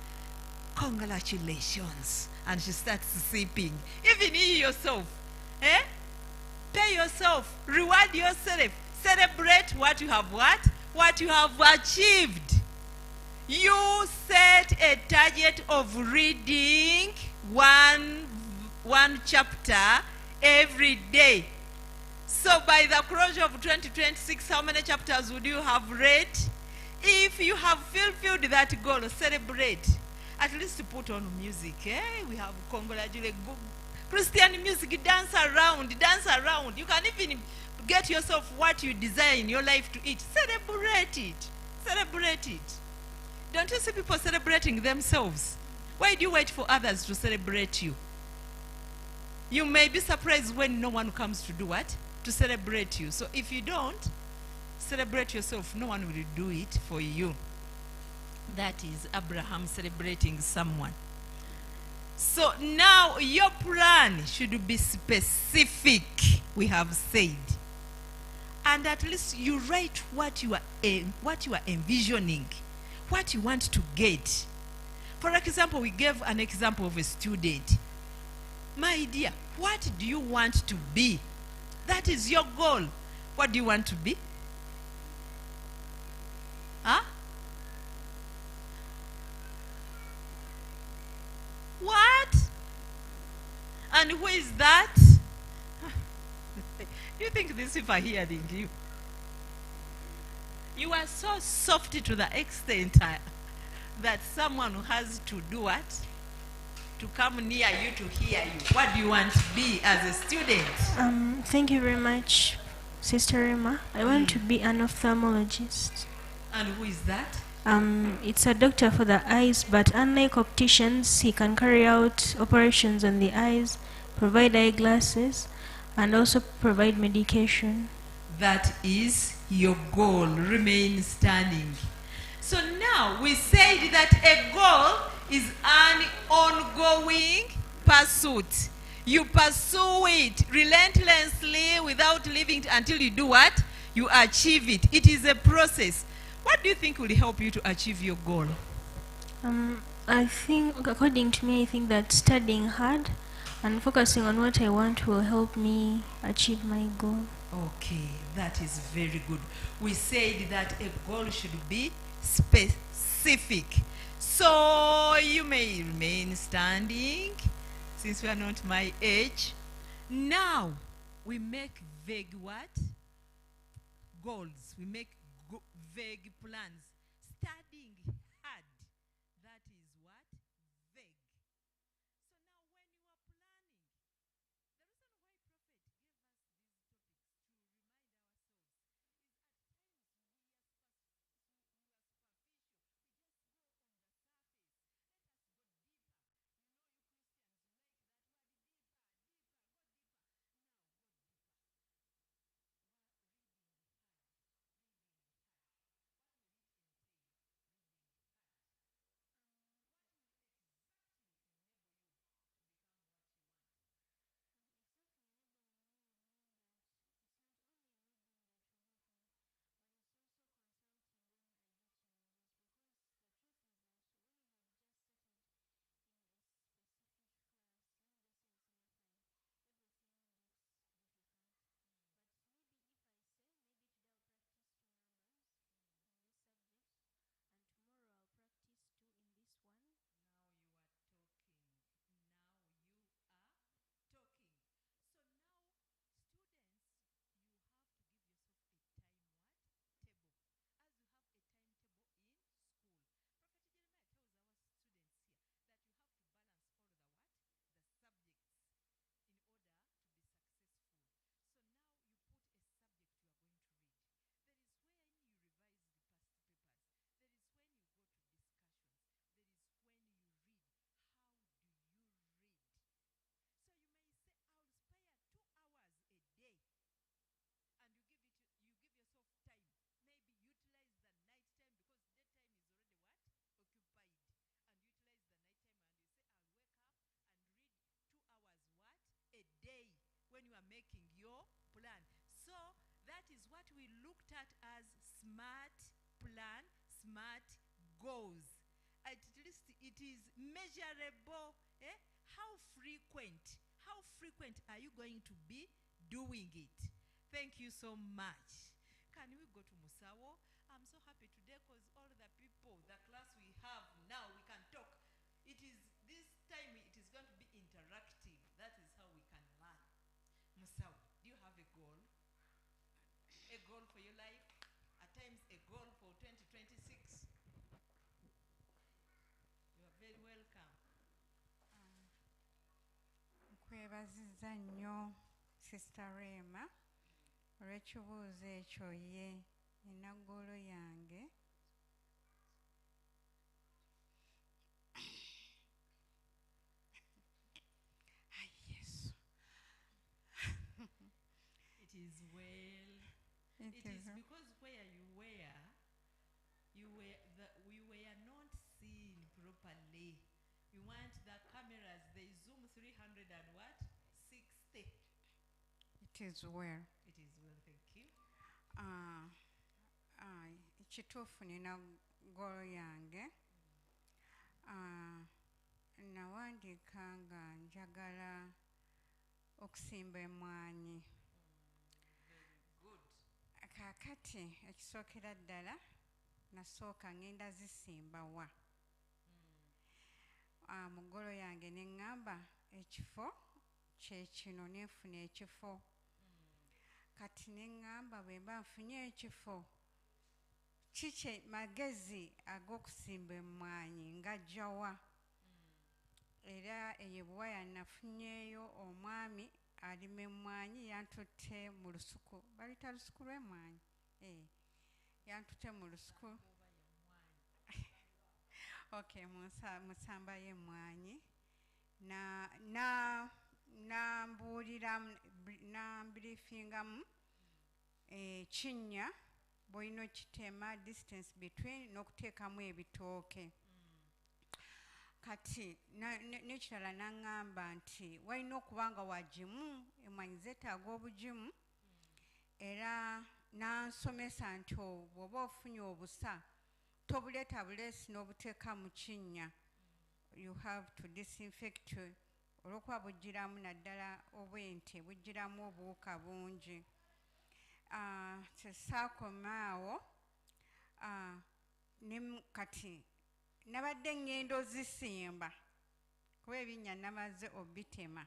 congratulations, and she starts sipping. Even you yourself, pay yourself, reward yourself, celebrate what you have what you have achieved. You set a target of reading one chapter every day. So by the closure of 2026, how many chapters would you have read? If you have fulfilled that goal, celebrate. At least put on music. We have congratulated Christian music, dance around. You can even get yourself what you desire in your life to eat. Celebrate it. Don't you see people celebrating themselves? Why do you wait for others to celebrate you? You may be surprised when no one comes to do what? To celebrate you. So if you don't celebrate yourself, no one will do it for you. That is Abraham celebrating someone. So now your plan should be specific, we have said. And at least you write what you are envisioning, what you want to get. For example, we gave an example of a student. My dear, what do you want to be? That is your goal. What do you want to be? Huh? What? And who is that? You think these people are hearing you? You are so soft to the extent that someone who has to do what? To come near you to hear you. What do you want to be as a student? Thank you very much, Sister Emma. I want to be an ophthalmologist. And who is that? It's a doctor for the eyes, but unlike opticians, he can carry out operations on the eyes, provide eyeglasses, and also provide medication. That is your goal. Remain standing. So now we said that a goal is an ongoing pursuit. You pursue it relentlessly without leaving it until you do what? You achieve it. It is a process. What do you think will help you to achieve your goal? I think, according to me, I think that studying hard and focusing on what I want will help me achieve my goal. Okay, that is very good. We said that a goal should be specific. So you may remain standing since we are not my age. Now we make vague what? Goals. We make vague plans. Studying hard. That is what? Vague. So now when you are planning, the reason why Prophet gave us these topics to remind ourselves is at times we are superficial. We just go on the surface. Let us go deeper. You know, you Christians, you like that word deeper, deeper, go deeper. Now go deeper. Reading hard. Reading hard. What will it entail? Reading hard. What will exactly enable you to become what you want? Exactly enabling me mean that it's not only reading that will help me, but it's also consulting when I hit challenges. Because the truth is that when you had just started in a specific class, let me just say in senior 5, everything looks difficult. But maybe if I say, maybe today I'll practice 2 numbers in this subject, and tomorrow I'll practice 2 in this one. Now you are talking. Now you are talking. So now, students, you have to give yourself a time what? Table. As you have a timetable in school. Prophet Jeremiah tells our students here that you have to balance all the what? The subjects in order to be successful. So now you put a subject you are going to read. There is when you revise the past papers. There is when you go to discussions. There is when you read. How do you read? So you may say, I'll spare 2 hours a day. And you give yourself time. Maybe utilize the night time because daytime is already what? Occupied. And utilize the night time and you say, I'll wake up and read 2 hours what? A day when you are making your plan. So that is what we looked at as smart plan, smart goals. At least it is measurable. How frequent are you going to be doing it? Thank you so much. Can we go to Musawo? I'm so happy today because all the people, the class we have now, we can talk. It is this time it is going to be interactive. That is how we can learn. Musawo, do you have a goal? A goal for your life? At times a goal for 2026? You are very welcome. Nkwebaziza nnyo Sister Rema olw'ekibuuzo ekyo ye ennaggolo yange yes. It is well. It is because where you were we were not seen properly. We want the cameras, they zoom 300 and what? 60. It is well. It is well, thank you. Ekituufu nina ggolo yange. Nawandiika nga njagala okusimba emmwanyi. Very good. Kaakati ekisookera ddala nasooka ngenda zisimba wa. Mu ggolo yange ne ŋŋamba ekifo kye kino neefuna ekifo. Kati ne ŋŋamba bwe mba nfunye ekifo kiki magezi ag'okusimba emmwanyi ng'ajja wa. Era eyo Bwaya nafunyeeyo omwami alima emmwanyi yantutte mu lusuku. Baluyita lusuku lw'emmwanyi. Yantutte mu lusuku. Okay, musamba y'emmwanyi. Nambrifingamu kinnya bw'olina okitema distance between n'okuteekamu ebitooke. kati nekirala naŋŋamba nti walina okuba nga wagimu emwanyi zeetaaga obugimu era nansomesa nti bw'oba ofunye obusa tobuleeta buleesi n'obuteeka mu kinnya. You have to disinfect olw'okuba bugiramu naddala obwente bugiramu obuwuka bungi. Tesaakomaawo kati nabadde ngendo zisimba kuba ebinnya namaze obitema.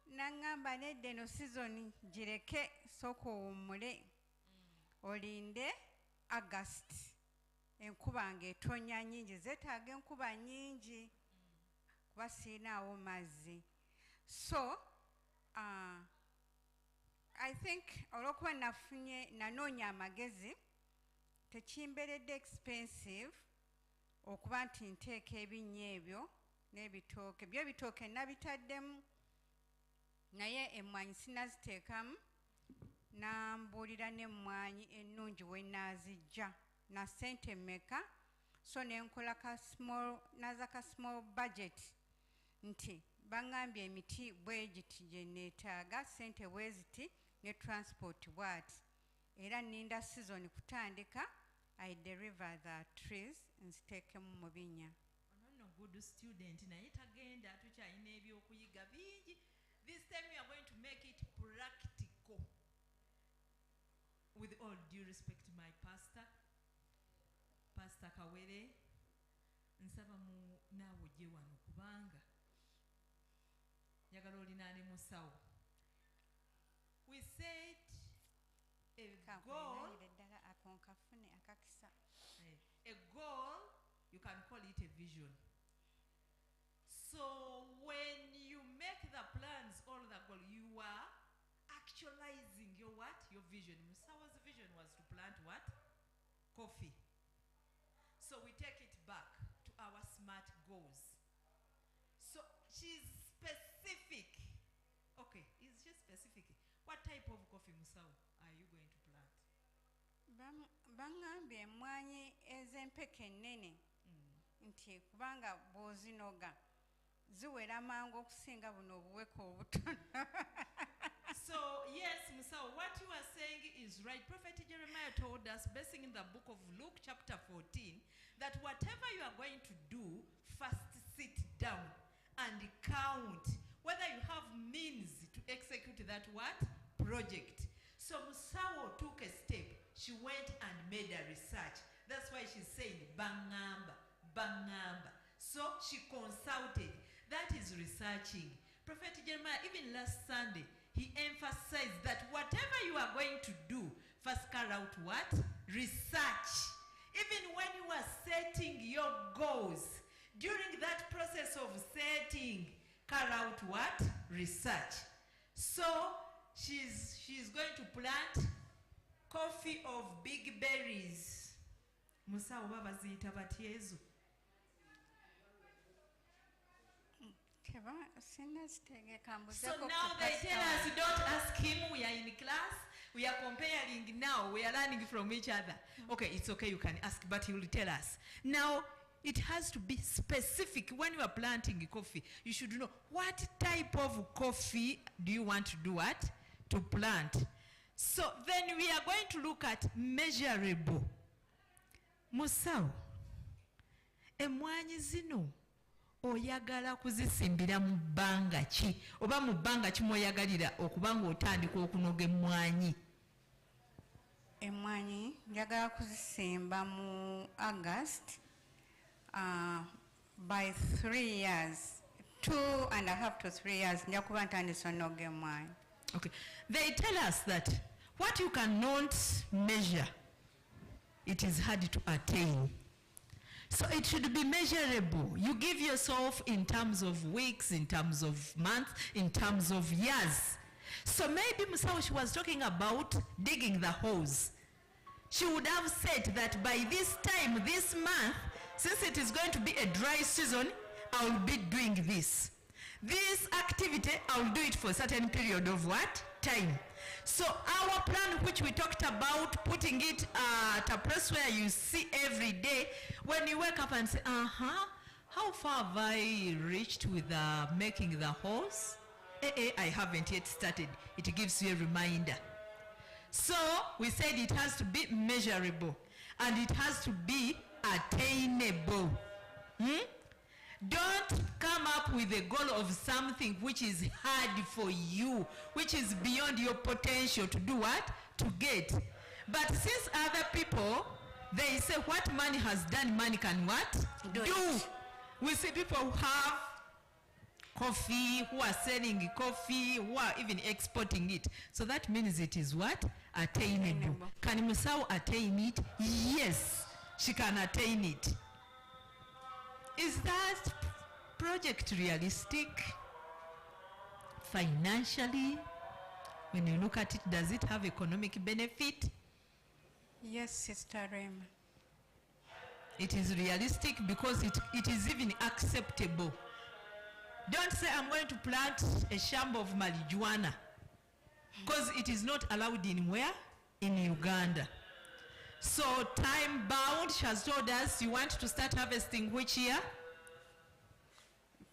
Naŋŋamba nedda eno sizoni gireke sooka owummule olinde August enkuba ng'etonya nnyingi zeetaaga enkuba nnyingi kuba siinaawo mazzi. So I think olw'okuba nanoonya amagezi tekimbeeredde expensive okuba nti nteeka ebinnya ebyo n'ebitooke by'ebitooke nabitaddemu naye emmwanyi sinaziteekamu. Nambuulira n'emmwanyi ennungi we naazijja na ssente mmeka, so nenkola naza ka small budget nti baŋŋambye emiti bwe giti gye neetaaga, ssente bwe ziti ne transport bw'ati, era nninda season kutandika. I deliver the trees nziteekemu mu binnya. Ono good student naye tagenda tukyalina ebyokuyiga bingi. This time we are going to make it practical. With all due respect to my pastor, Pastor Kawere, nsaba mu naawe ojje wano kubanga njagala olinaane musawo. We said a goal, you can call it a vision. So when you make the plans, all the goal, you are actualizing your what? Your vision. Musawa's vision was to plant what? Coffee. So we take it back to our SMART goals. So she's specific. Okay, is she specific? What type of coffee, Musawa, are you going to plant? Baŋŋambye emmwanyi ez'empeke ennene nti kubanga bw'ozinoga ziwera mangu okusinga buno obuweka obutono. So yes, Musawa, what you are saying is right. Prophet Jeremiah told us, basing in the book of Luke chapter 14, that whatever you are going to do, first sit down and count whether you have means to execute that what? Project. So Musawa took a step. She went and made a research. That's why she's saying bangamba, bangamba. So she consulted. That is researching. Prophet Jeremiah, even last Sunday, he emphasized that whatever you are going to do, first carry out what? Research. Even when you are setting your goals, during that process of setting, carry out what? Research. So she's going to plant coffee of big berries. Musawo baba ziyita batya ezo? So now they tell us, don't ask him, we are in class, we are comparing now, we are learning from each other. Okay, it's okay, you can ask, but he will tell us. Now, it has to be specific. When you are planting coffee, you should know what type of coffee do you want to do what? To plant. So then we are going to look at measurable. Musawo, emmwanyi zino oyagala kuzisimbira mu bbanga ki oba mu bbanga ki mwoyagalira okuba ng'otandika okunoga emmwanyi? Emmwanyi njagala kuzisimba mu August by 3 years, 2.5 to 3 years nja kuba ntandise onoga emmwanyi. Okay, they tell us that what you cannot measure, it is hard to attain. So it should be measurable. You give yourself in terms of weeks, in terms of months, in terms of years. So maybe Musawo, she was talking about digging the holes. She would have said that by this time, this month, since it is going to be a dry season, I will be doing this. This activity, I will do it for a certain period of what? Time. So our plan, which we talked about, putting it at a place where you see every day, when you wake up and say, how how far have I reached with making the horse? I haven't yet started. It gives you a reminder. So we said it has to be measurable and it has to be attainable. Don't come up with a goal of something which is hard for you, which is beyond your potential to do what? To get. But since other people, they say what money has done, money can what? Do. We see people who have coffee, who are selling coffee, who are even exporting it. So that means it is what? Attainable. Can Musau attain it? Yes, she can attain it. Is that project realistic? Financially? When you look at it, does it have economic benefit? Yes, Sister Rema. It is realistic because it is even acceptable. Don't say I'm going to plant a shamp of marijuana because it is not allowed in where? In Uganda. So time bound, she has told us you want to start harvesting which year?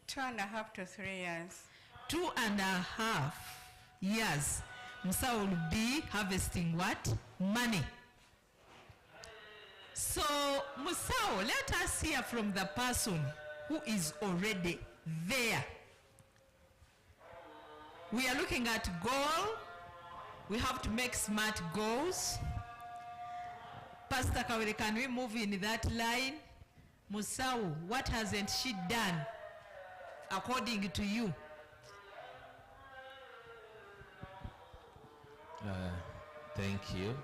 2.5 to 3 years. 2.5 years. Musa will be harvesting what? Money. So Musao, let us hear from the person who is already there. We are looking at goal. We have to make smart goals. Pastor Kawere, can we move in that line? Musao, what hasn't she done according to you? Thank you.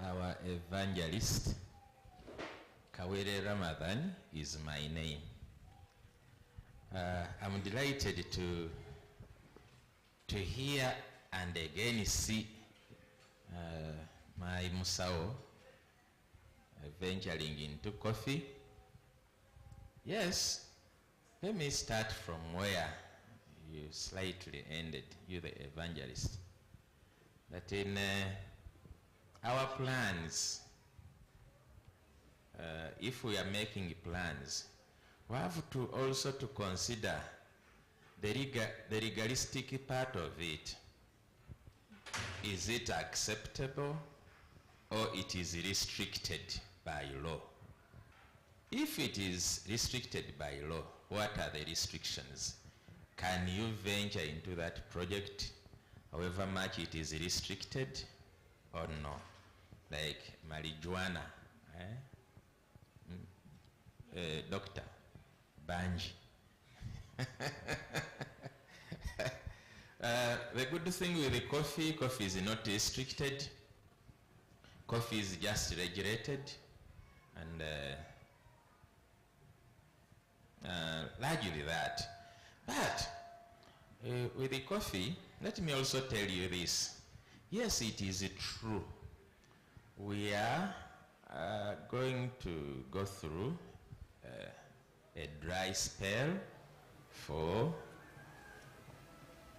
Our evangelist, Kawere Ramadan, is my name. I'm delighted to hear and again see my Musao venturing into coffee. Yes, let me start from where you slightly ended, you the evangelist. That in our plans, if we are making plans, we have to also to consider the legalistic part of it. Is it acceptable or it is restricted by law? If it is restricted by law, what are the restrictions? Can you venture into that project however much it is restricted or no? Like marijuana, Dr. Banji. The good thing with the coffee is not restricted. Coffee is just regulated, and largely that. But with the coffee, let me also tell you this. Yes, it is true. We are going to go through a dry spell for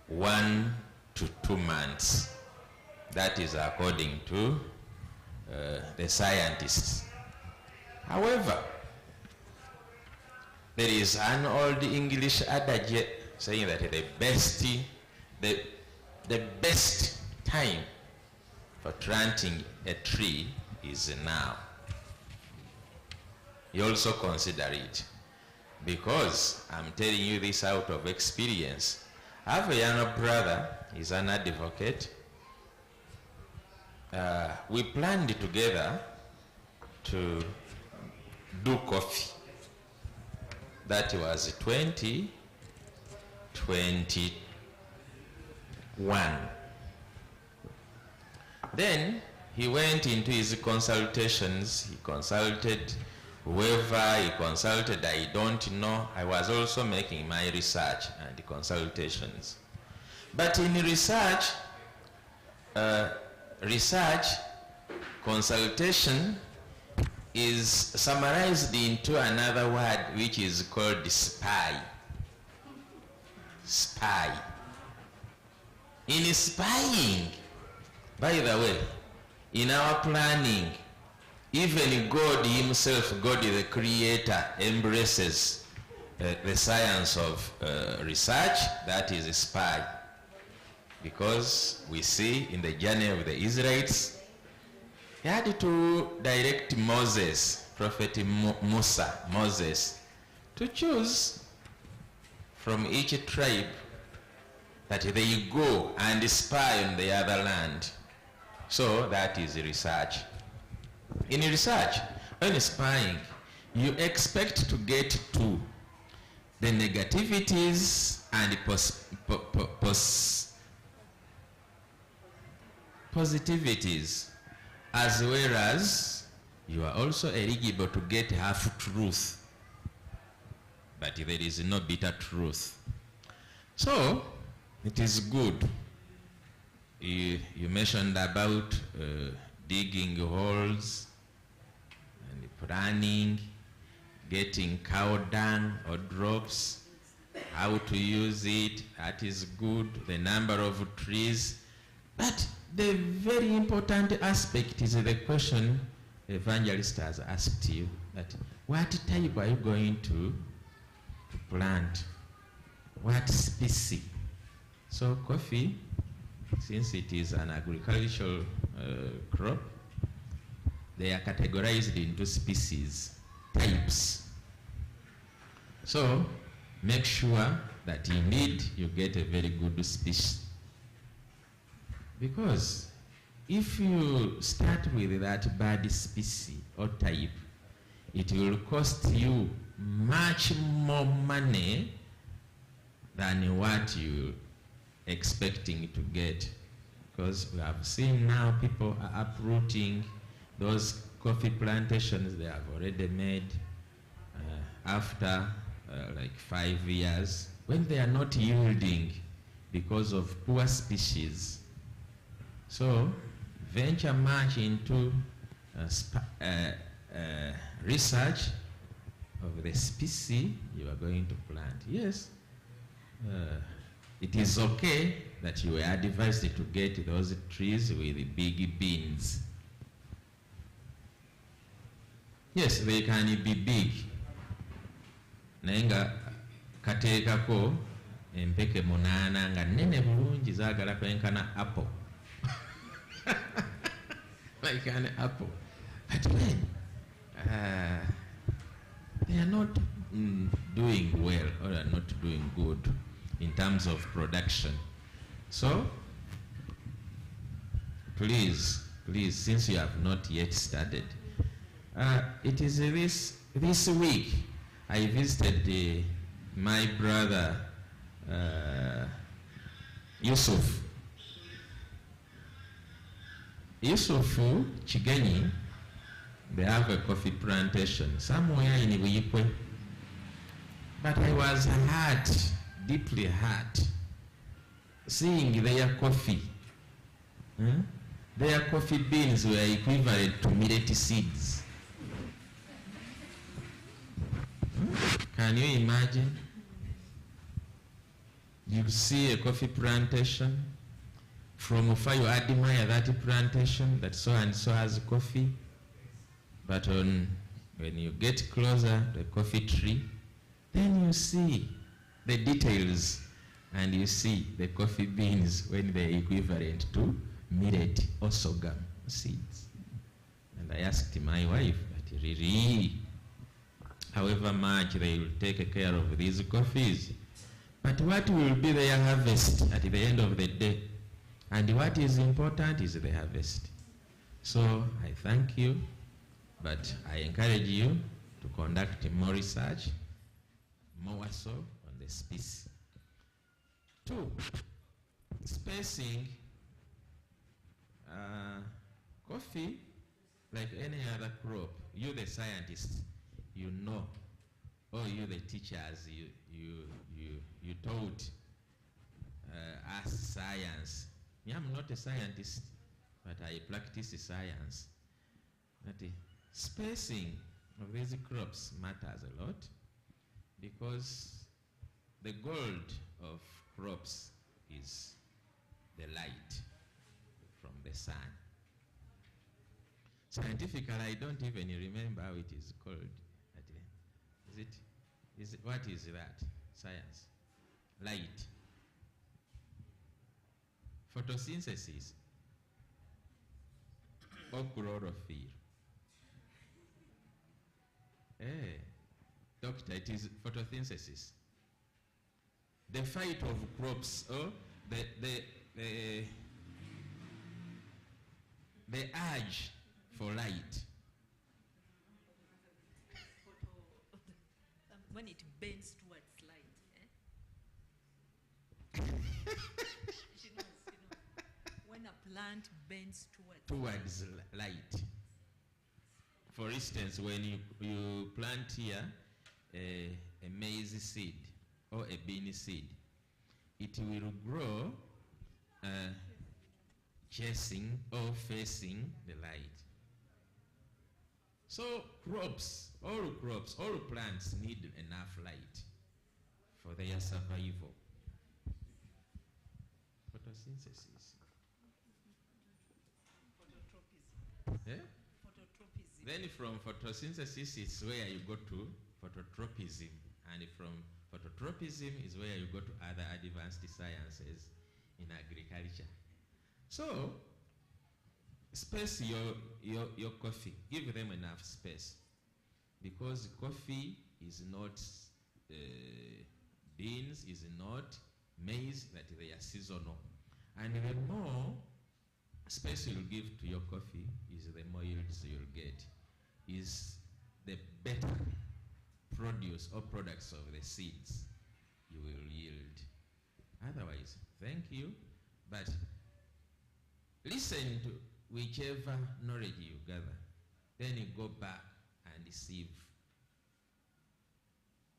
1 to 2 months. That is according to the scientists. However, there is an old English adage saying that the best time for planting a tree is now. You also consider it, because I'm telling you this out of experience. I have a younger brother, he's an advocate. We planned together to do coffee. That was 2021. Then he went into his consultations. He consulted whoever he consulted, I don't know. I was also making my research and consultations. But in research, consultation is summarized into another word which is called spy. Spy. In spying, by the way, in our planning, even God himself, God the creator, embraces the science of research, that is a spy. Because we see in the journey of the Israelites, he had to direct Moses, Prophet Moses, to choose from each tribe that they go and spy on the other land. So that is research. In research, when spying, you expect to get to the negativities and positivities, as well as you are also eligible to get half truth, but there is no bitter truth. So it is good. You mentioned about digging holes and planning, getting cow dung or drops, how to use it, that is good, the number of trees. But the very important aspect is the question the evangelist has asked you, that what type are you going to plant? What species? So coffee, since it is an agricultural crop, they are categorized into species, types. So make sure that indeed you get a very good species. Because if you start with that bad species or type, it will cost you much more money than what you're expecting to get. Because we have seen now people are uprooting those coffee plantations they have already made after like 5 years, when they are not yielding because of poor species. So venture much into research of the species you are going to plant. Yes, it is okay that you were advised to get those trees with big beans. Yes, they can be big. Nenga kateekako empeke munana nga nene bulungi zaagala kwenkana apple. Like an apple. But when they are not doing well or are not doing good in terms of production. So please, since you have not yet started, it is this week I visited my brother Yusuf Chigenyi. They have a coffee plantation somewhere in Wikwe. But I was hurt, deeply hurt, seeing their coffee. Their coffee beans were equivalent to millet seeds. Can you imagine? You see a coffee plantation, from afar you admire that plantation, that so and so has coffee, but when you get closer to the coffee tree, then you see the details, and you see the coffee beans when they're equivalent to millet or sorghum seeds. And I asked my wife, that really, however much they will take care of these coffees, but what will be their harvest at the end of the day? And what is important is the harvest. So I thank you, but I encourage you to conduct more research, more so on the species. 2, spacing. Coffee, like any other crop, you the scientists, you know, or you the teachers, you taught us science. I'm not a scientist, but I practice science. That spacing of these crops matters a lot, because the gold of crops is the light from the sun. Scientifically, I don't even remember how it is called. Is it What is that? Science. Light. Photosynthesis. Or chlorophyll. Doctor, it is photosynthesis. The fight of crops, or the urge for light. When it bends towards light. She knows. When a plant bends towards light. For instance, when you plant here a maize seed or a bean seed, it will grow chasing or facing the light. So all plants need enough light for their survival. Photosynthesis. Phototropism. Then from photosynthesis is where you go to phototropism, and from phototropism is where you go to other advanced sciences in agriculture. So space your coffee. Give them enough space, because coffee is not beans, is not maize, that they are seasonal. And the more space you'll give to your coffee, is the more yields you'll get, is the better produce or products of the seeds you will yield. Otherwise, thank you, but listen to whichever knowledge you gather, then you go back and sieve.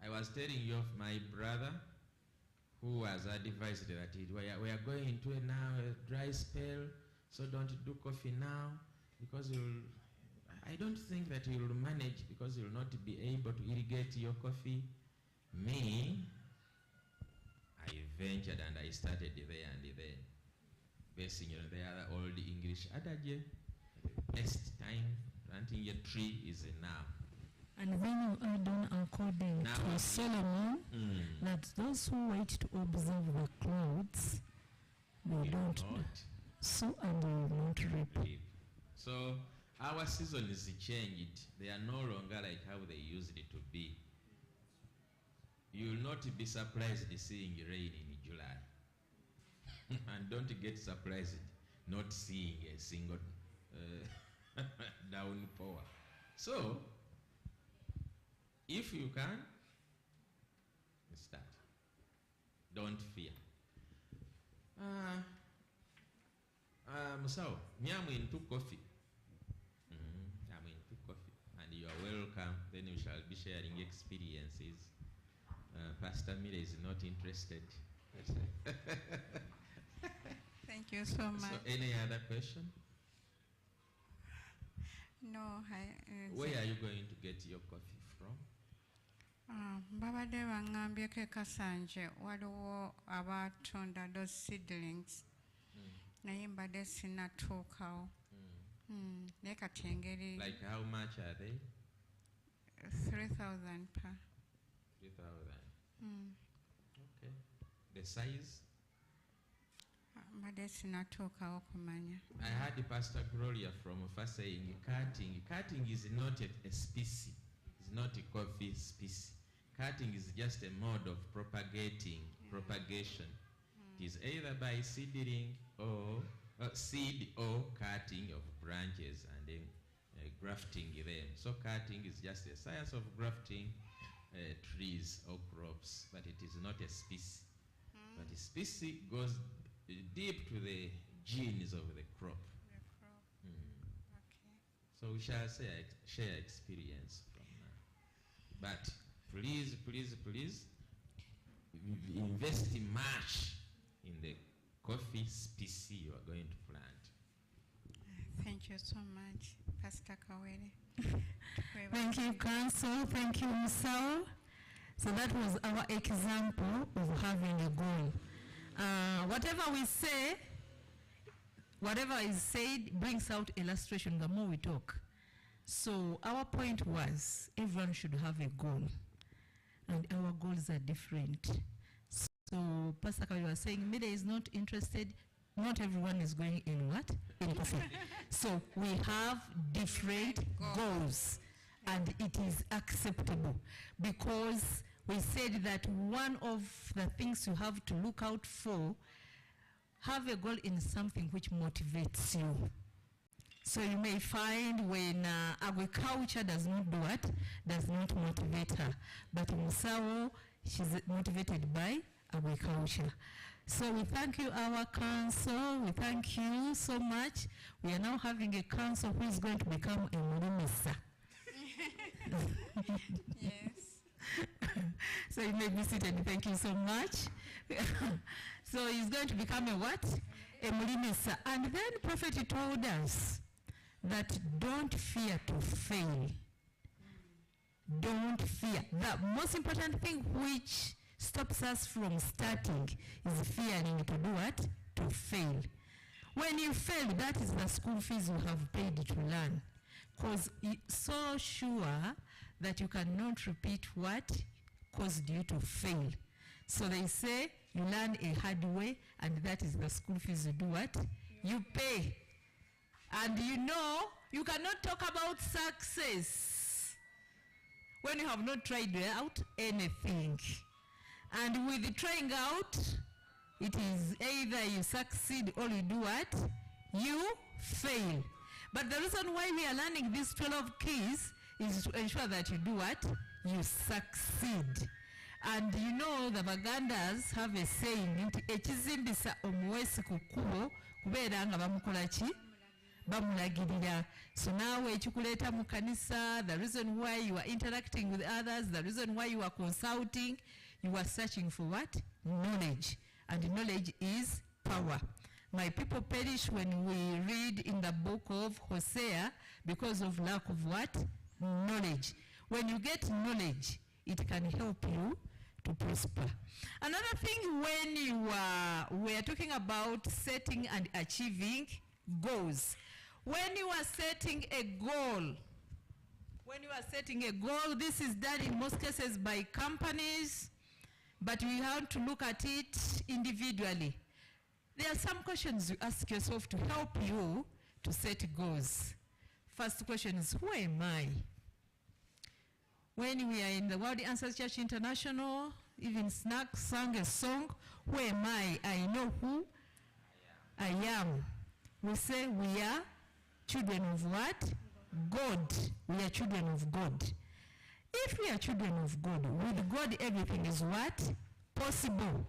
I was telling you of my brother who was advised that we are going into a dry spell, so don't do coffee now, because I don't think that you'll manage, because you'll not be able to irrigate your coffee. Me, I ventured and I started there and then, basing on the other old English adage, best time planting a tree is now. And then you add on, according to Solomon, that those who wait to observe the clouds, they don't sow and they will not reap. So our season is changed. They are no longer like how they used it to be. You will not be surprised seeing rain in July. And don't get surprised not seeing a single downpour. So if you can, start. Don't fear. So, I'm into coffee. I'm into coffee. And you are welcome. Then we shall be sharing experiences. Pastor Miller is not interested. Thank you so much. So, any other question? No, Where are you going to get your coffee from? Babadde baŋŋambyeko Kasanje waliwo abatunda those seedlings, naye mbadde sinnatuukawo. Naye kati engeri. Like how much are they? 3,000 per. 3,000. Okay. The size? Mbadde sinnatuukawo kumanya. I heard Pastor Gloria from first saying cutting. Cutting is not a species. It's not a coffee species. Cutting is just a mode of propagation. It is either by seedling or seed or cutting of branches and then grafting them. So cutting is just a science of grafting trees or crops, but it is not a species. But a species goes deep to the genes of the crop. Okay. So we shall share experience from now. But please, please, please invest much in the coffee species you are going to plant. Thank you so much, Pastor Kawere. Thank you, Council. Thank you, Musao. So that was our example of having a goal. Whatever we say, whatever is said brings out illustration the more we talk. So our point was everyone should have a goal. and our goals are different. So Pastor Kawai was saying, Mide is not interested. Not everyone is going in what? In coffee. So we have different goals, and it is acceptable, because we said that one of the things you have to look out for, have a goal in something which motivates you. So you may find when agriculture does not do what? Does not motivate her. But Musawo, she's motivated by agriculture. So we thank you, our council. We thank you so much. We are now having a council who is going to become a Mulimisa. Yes. So you may be seated. Thank you so much. So he's going to become a what? A Mulimisa. And then Prophet told us that don't fear to fail. Don't fear. The most important thing which stops us from starting is fearing to do what? To fail. When you fail, that is the school fees you have paid to learn. Because it's so sure that you cannot repeat what caused you to fail. So they say you learn a hard way, and that is the school fees you do what? You pay. And you know, you cannot talk about success when you have not tried out anything. And with the trying out, it is either you succeed or you do what? You fail. But the reason why we are learning these 12 keys is to ensure that you do what? You succeed. And you know the Bagandas have a saying, ekizimbisa omuwesi ku kkubo kubeera nga bamukola ki? Bamulagirira. So now ekikuleeta mu kanisa, the reason why you are interacting with others, the reason why you are consulting, you are searching for what? Knowledge. And knowledge is power. My people perish when we read in the book of Hosea because of lack of what? Knowledge. When you get knowledge, it can help you to prosper. Another thing, when we are talking about setting and achieving goals. When you are setting a goal, this is done in most cases by companies, but we have to look at it individually. There are some questions you ask yourself to help you to set goals. First question is, who am I? When we are in the World Answers Church International, even Snack sang a song, who am I? I know who I am. We say we are children of what? God. We are children of God. If we are children of God, with God everything is what? Possible.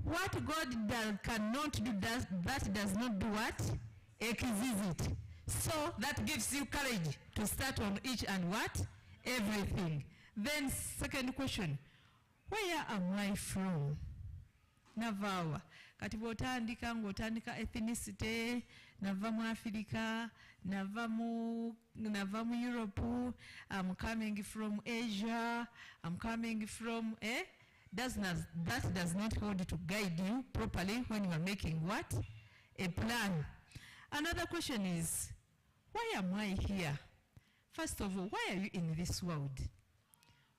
What God cannot do, that does not do what? Exist. So that gives you courage to start on each and what? Everything. Then second question, where am I from? Navawa. Kati bw'otandika ng'otandika ethnicity, nava mu Africa, nava mu Europe, I'm coming from Asia, I'm coming from, that does not hold to guide you properly when you are making what? A plan. Another question is, why am I here? First of all, why are you in this world?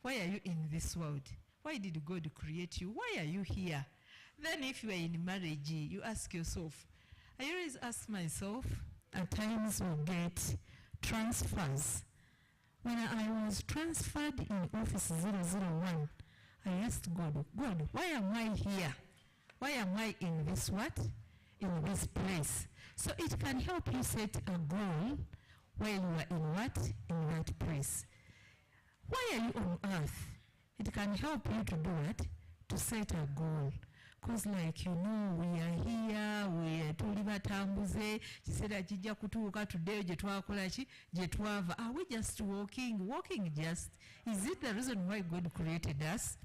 Why are you in this world? Why did God create you? Why are you here? Then if you are in marriage, you ask yourself. I always ask myself, at times we get transfers. When I was transferred in office 001, I asked God, why am I here? Why am I in this what? In this place. So it can help you set a goal while you are in what? In that place. Why are you on earth? It can help you to do what? To set a goal. Because like you know, we are here, we are tuli batambuze, kiseera kijja kutuuka tuddeyo gye twakola ki, gye twava. Are we just walking? Walking just. Is it the reason why God created us?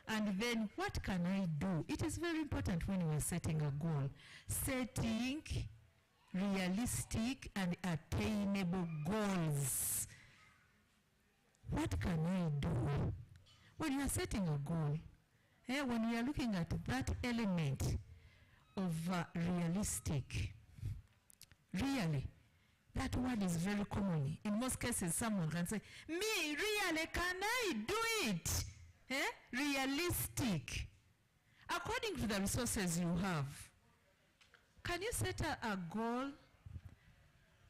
And then what can I do? It is very important when we are setting a goal. Setting realistic and attainable goals. What can I do? When you are setting a goal, when we are looking at that element of realistic, really, That word is very common. In most cases, someone can say, me, really, can I do it? Realistic. According to the resources you have, can you set a goal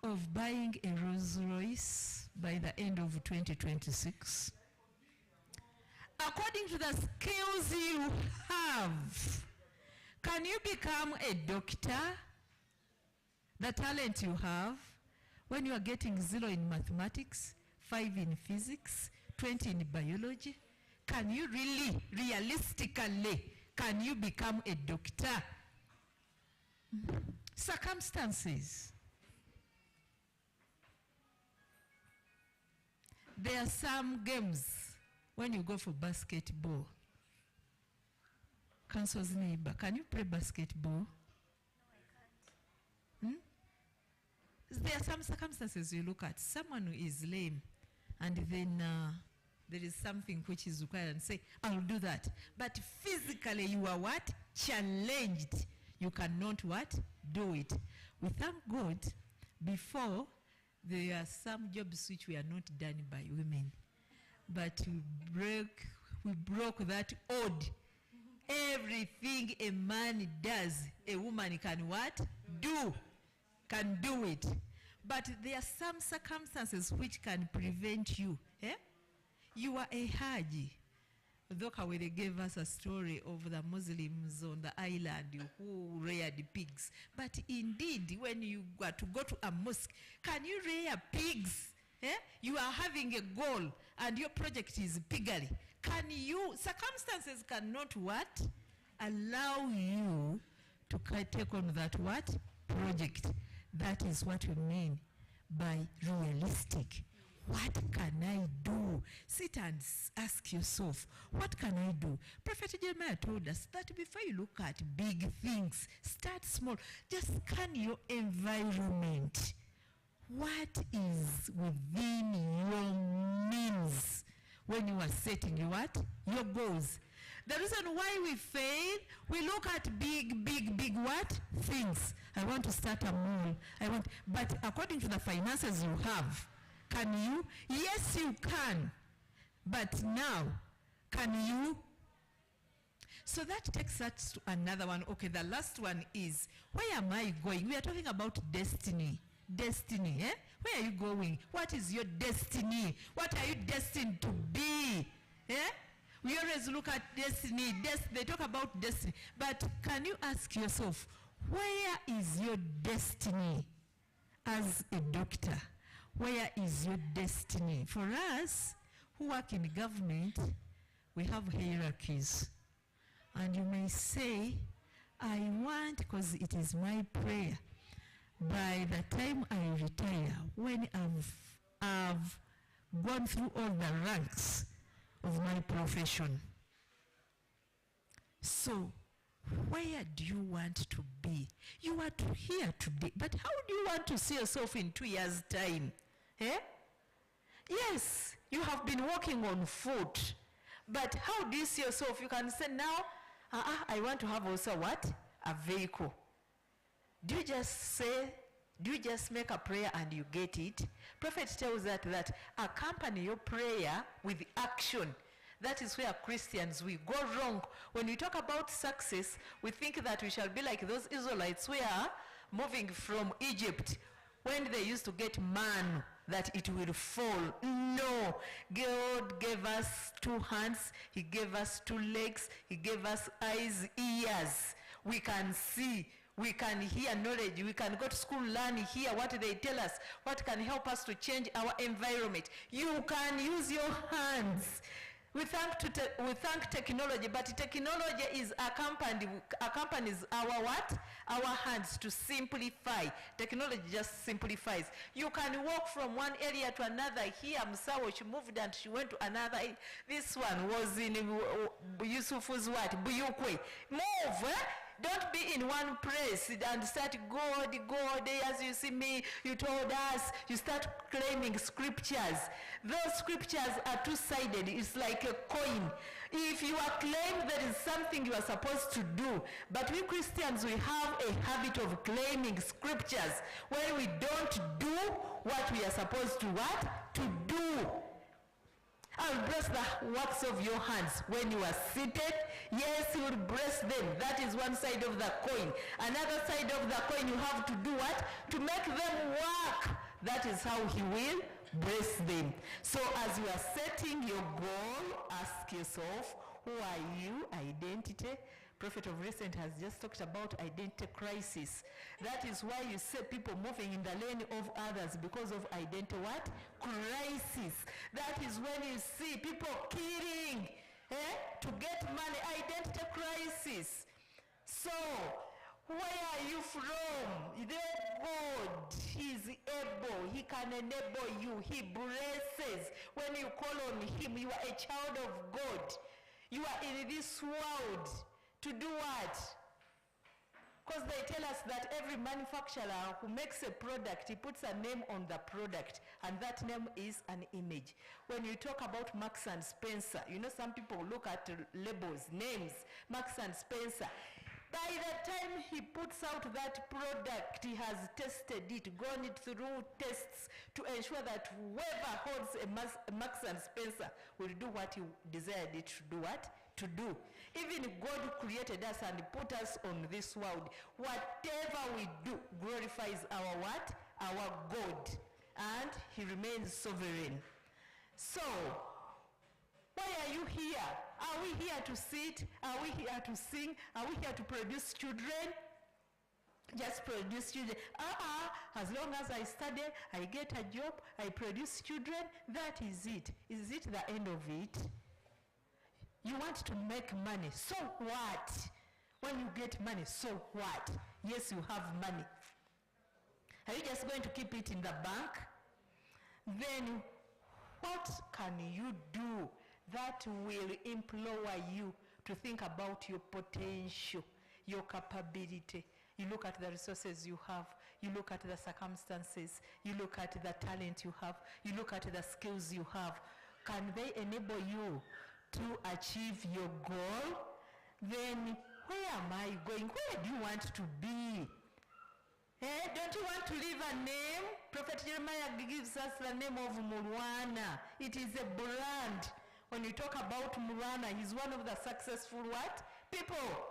of buying a Rolls Royce by the end of 2026? According to the skills you have, can you become a doctor? The talent you have, when you are getting 0 in mathematics, 5 in physics, 20 in biology, can you really, realistically, can you become a doctor? Circumstances. There are some games when you go for basketball. Council's neighbor, can you play basketball? No, I can't. There are some circumstances you look at. Someone who is lame, and then there is something which is required, and say, I'll do that. But physically you are what? Challenged. You cannot what? Do it. We thank God, before, there are some jobs which were not done by women. But we broke that odd. Everything a man does, a woman can what? Do. Can do it. But there are some circumstances which can prevent you. You are a Haji. Though Kawere gave us a story of the Muslims on the island who reared pigs. But indeed, when you got to go to a mosque, can you rear pigs? You are having a goal and your project is piggery. Can you, circumstances cannot what? Allow you to take on that what? Project. That is what we mean by realistic. What can I do? Sit and ask yourself, what can I do? Prophet Jeremiah told us that before you look at big things, start small. Just scan your environment. What is within your means when you are setting your what? Your goals. The reason why we fail, we look at big what? Things. I want to start a mall. But according to the finances you have, can you? Yes, you can. But now, can you? So that takes us to another one. Okay, the last one is, where am I going? We are talking about destiny. Destiny, Where are you going? What is your destiny? What are you destined to be? We always look at destiny. They talk about destiny. But can you ask yourself, where is your destiny as a doctor? Where is your destiny? For us who work in government, we have hierarchies. And you may say, I want, because it is my prayer, by the time I retire, when I've gone through all the ranks of my profession. So, where do you want to be? You are here today, but how do you want to see yourself in 2 years' time? Yes, you have been walking on foot, but how do you see yourself? You can say now, I want to have also what? A vehicle. Do you just make a prayer and you get it? Prophet tells us that accompany your prayer with action. That is where Christians, we go wrong. When we talk about success, we think that we shall be like those Israelites who are moving from Egypt when they used to get man, that it will fall. No, God gave us 2 hands, He gave us 2 legs, He gave us eyes, ears. We can see, we can hear knowledge, we can go to school, learn, hear what they tell us, what can help us to change our environment. You can use your hands. We thank technology, but technology is accompanies our what? Our hands to simplify. Technology just simplifies. You can walk from one area to another. Here, Musawo, she moved and she went to another. This one was in Yusufu's what? Buyukwe. Move, Don't be in one place and start, God, as you see me, you told us, you start claiming scriptures. Those scriptures are two-sided. It's like a coin. If you are claiming there is something you are supposed to do, but we Christians, we have a habit of claiming scriptures. When we don't do, what we are supposed to what? To do. I'll bless the works of your hands when you are seated. Yes, you will bless them. That is one side of the coin. Another side of the coin, you have to do what? To make them work. That is how he will bless them. So as you are setting your goal, ask yourself, who are you? Identity. Prophet of recent has just talked about identity crisis. That is why you see people moving in the lane of others because of identity what? Crisis. That is when you see people killing to get money. Identity crisis. So, where are you from? The God, he is able. He can enable you. He blesses. When you call on him, you are a child of God. You are in this world to do what? Because they tell us that every manufacturer who makes a product, he puts a name on the product, and that name is an image. When you talk about Marks and Spencer, you know some people look at labels, names, Marks and Spencer. By the time he puts out that product, he has tested it, gone it through tests to ensure that whoever holds a Marks and Spencer will do what he desired it to do what? To do. Even God created us and put us on this world. Whatever we do glorifies our what? Our God. And he remains sovereign. So, why are you here? Are we here to sit? Are we here to sing? Are we here to produce children? Just produce children. As long as I study, I get a job, I produce children, that is it. Is it the end of it? You want to make money, so what? When you get money, so what? Yes, you have money. Are you just going to keep it in the bank? Then what can you do that will employ you to think about your potential, your capability? You look at the resources you have, you look at the circumstances, you look at the talent you have, you look at the skills you have. Can they enable you to achieve your goal? Then where am I going? Where do you want to be? Don't you want to leave a name? Prophet Jeremiah gives us the name of Murwana. It is a brand. When you talk about Murwana, he's one of the successful what? People.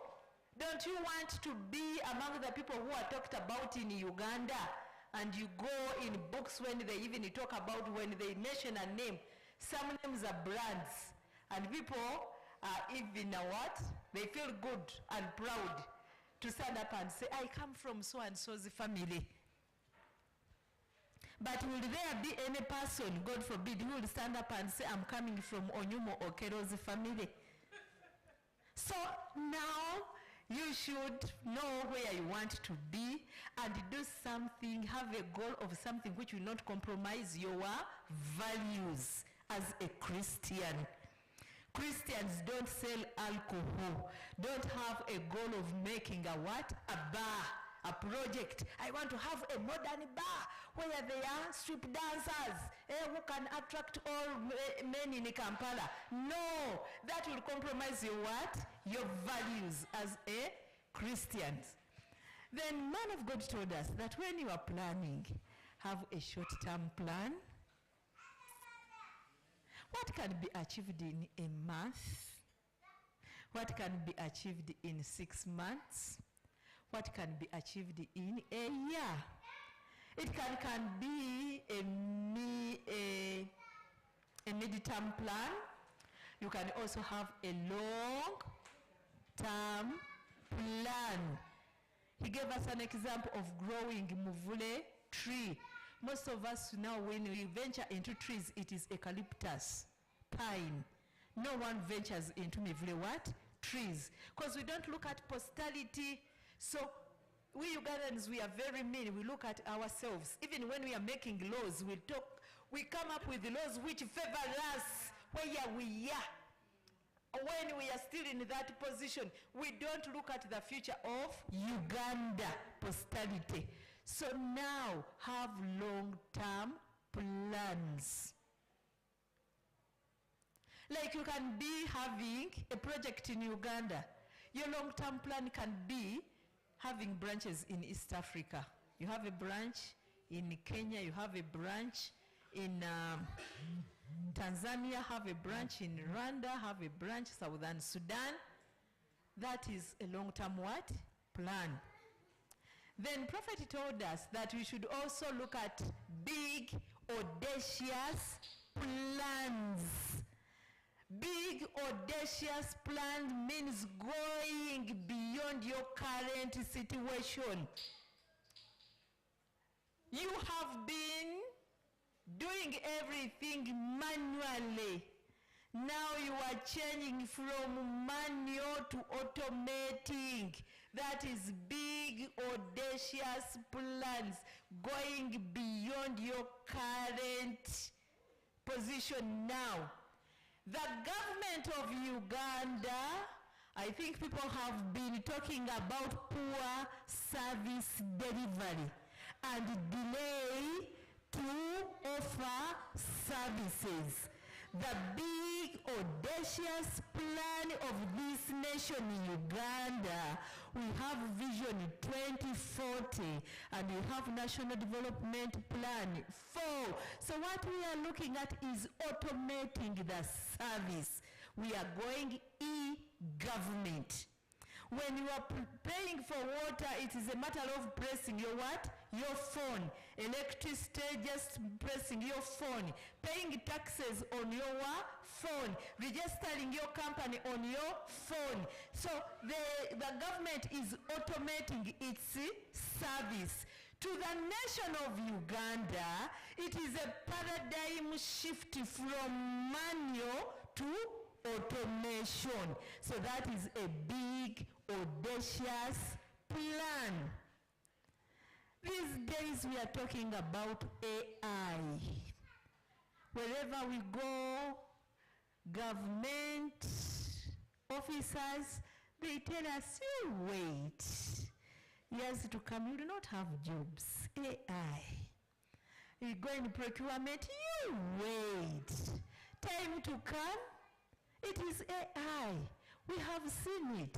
Don't you want to be among the people who are talked about in Uganda? And you go in books when they even talk about, when they mention a name, some names are brands. And people are even what? They feel good and proud to stand up and say, I come from so-and-so's family. But will there be any person, God forbid, who will stand up and say, I'm coming from Onyumo Okero's family? So now you should know where you want to be and do something, have a goal of something which will not compromise your values as a Christian. Christians don't sell alcohol, don't have a goal of making a what? A bar, a project. I want to have a modern bar where there are strip dancers who can attract all men in Kampala. No, that will compromise your what? Your values as a Christian. Then man of God told us that when you are planning, have a short-term plan. What can be achieved in a month? What can be achieved in 6 months? What can be achieved in a year? It can be a mid-term plan. You can also have a long-term plan. He gave us an example of growing muvule tree. Most of us now, when we venture into trees, it is eucalyptus, pine. No one ventures into mivule what? Trees. Because we don't look at posterity. So we Ugandans, we are very mean. We look at ourselves. Even when we are making laws, we come up with laws which favor us where we are. When we are still in that position, we don't look at the future of Uganda posterity. So now have long-term plans. Like you can be having a project in Uganda. Your long-term plan can be having branches in East Africa. You have a branch In Kenya, you have a branch. In Tanzania, have a branch. In Rwanda, have a branch. Southern Sudan. That is a long-term what? Plan. Then Prophet told us that we should also look at big, audacious plans. Big, audacious plan means going beyond your current situation. You have been doing everything manually. Now you are changing from manual to automating. That is big, audacious plans, going beyond your current position now. The government of Uganda, I think people have been talking about poor service delivery and delay to offer services. The big audacious plan of this nation, Uganda, we have Vision 2040 and we have National Development Plan 4. So what we are looking at is automating the service. We are going e-government. When you are paying for water, it is a matter of pressing your what? Your phone. Electricity, just pressing your phone. Paying taxes on your phone. Registering your company on your phone. So the government is automating its service. To the nation of Uganda, it is a paradigm shift from manual to automation. So that is a big, audacious plan. These days we are talking about AI. Wherever we go, government officers, they tell us, you wait. Years to come, you do not have jobs. AI. You go in procurement, you wait. Time to come, it is AI. We have seen it.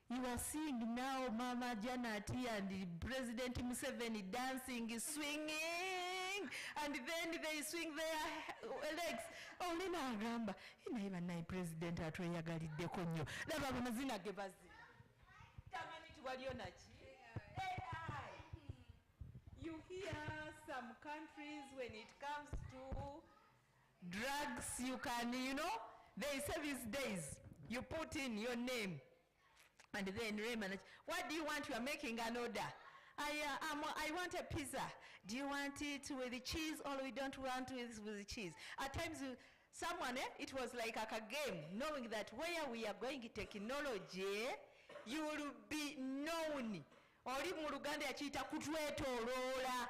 You are seeing now Mama Janati and President Museveni dancing, swinging, and then they swing their legs. Only na agamba, inaiba na President atweyagalidde konyo. Laba amazina ge bazina. Tamanyi tuwaliona ki? AI. You hear some countries when it comes to drugs, you can, you know, they say these days, you put in your name, and then Raymond, what do you want? You are making an order. I want a pizza. Do you want it with cheese or we don't want it with cheese? At times, someone, it was like a game, knowing that where we are going technology, you will be known. Oli mu Luganda yakiyita kutwetooloola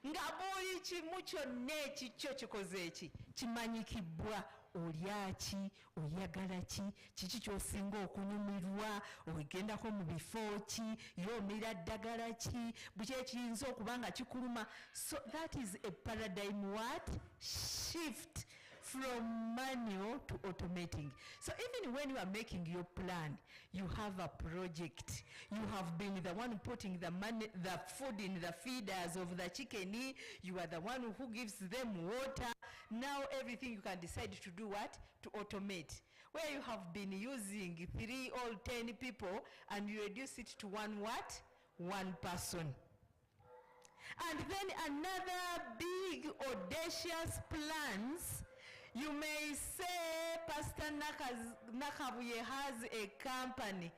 nga buli kimu kyonna ekikyo kikoze eki kimanyikibwa. Olyaki, oyagala ki, kiki ky'osinga okunyumirwa, ogendako mu bifo ki, yoomira ddagala ki, buki ekiyinza okuba nga kikuluma. So that is a paradigm what? Shift from manual to automating. So even when you are making your plan, you have a project. You have been the one putting the money, the food in the feeders of the chicken. You are the one who gives them water. Now everything you can decide to do what? To automate. Where you have been using 3 or 10 people and you reduce it to one what? One person. And then another big audacious plans. You may say, Pastor Nakabuye has a company.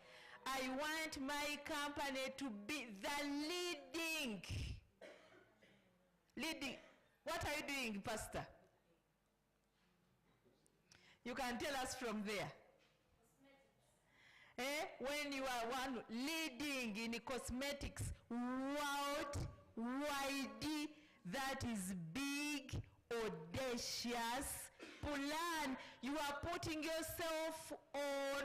I want my company to be the leading. What are you doing, Pastor? You can tell us from there. When you are one leading in cosmetics worldwide, that is big, audacious plan. You are putting yourself on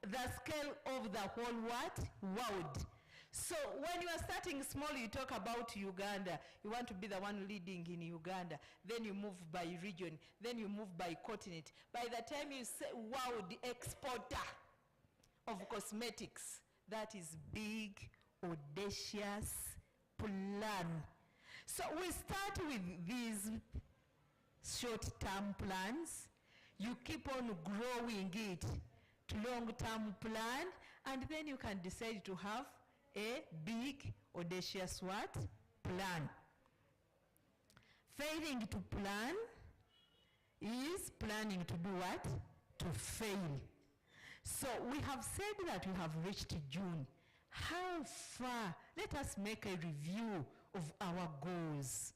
the scale of the whole what? World. So when you are starting small, you talk about Uganda. You want to be the one leading in Uganda. Then you move by region. Then you move by continent. By the time you say world exporter of cosmetics, that is big, audacious plan. So we start with these short-term plans. You keep on growing it to long-term plan, and then you can decide to have a big, audacious what? Plan. Failing to plan is planning to do what? To fail. So we have said that we have reached June. How far? Let us make a review of our goals.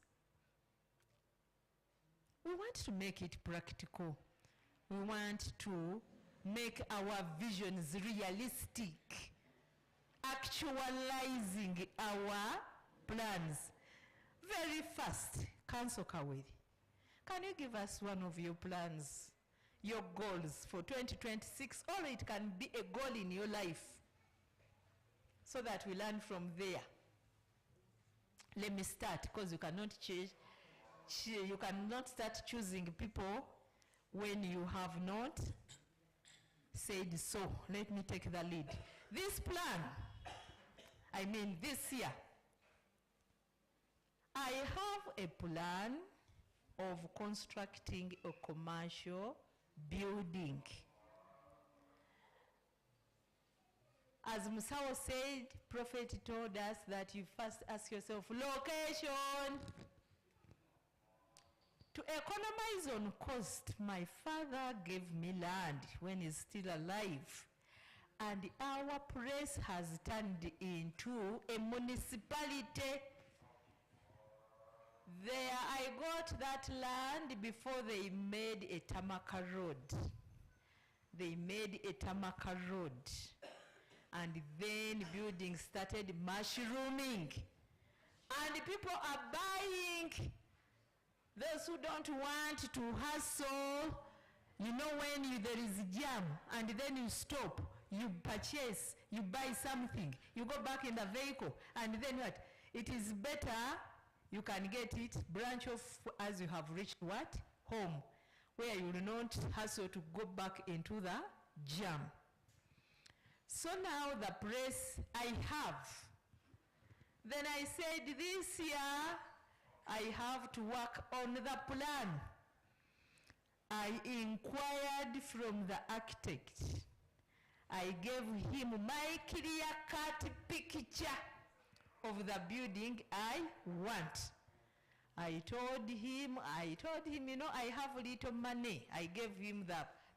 We want to make it practical. We want to make our visions realistic, actualizing our plans. Very fast. Council Kawiri, can you give us one of your plans, your goals for 2026, or it can be a goal in your life, so that we learn from there? Let me start, because you cannot you cannot start choosing people when you have not said so. Let me take the lead. This plan, I mean this year, I have a plan of constructing a commercial building. As Musawo said, Prophet told us that you first ask yourself, location. To economize on cost, my father gave me land when he's still alive. And our place has turned into a municipality. There I got that land before they made a Tamaka road. They made a Tamaka road. And then buildings started mushrooming. And people are buying. Those who don't want to hustle, you know, when there is a jam and then you stop, you purchase, you buy something, you go back in the vehicle, and then what? It is better you can get it branch off as you have reached what? Home, where you will not hustle to go back into the jam. So now the place I have. Then I said this year I have to work on the plan. I inquired from the architect. I gave him my clear-cut picture of the building I want. I told him, you know, I have little money. I gave him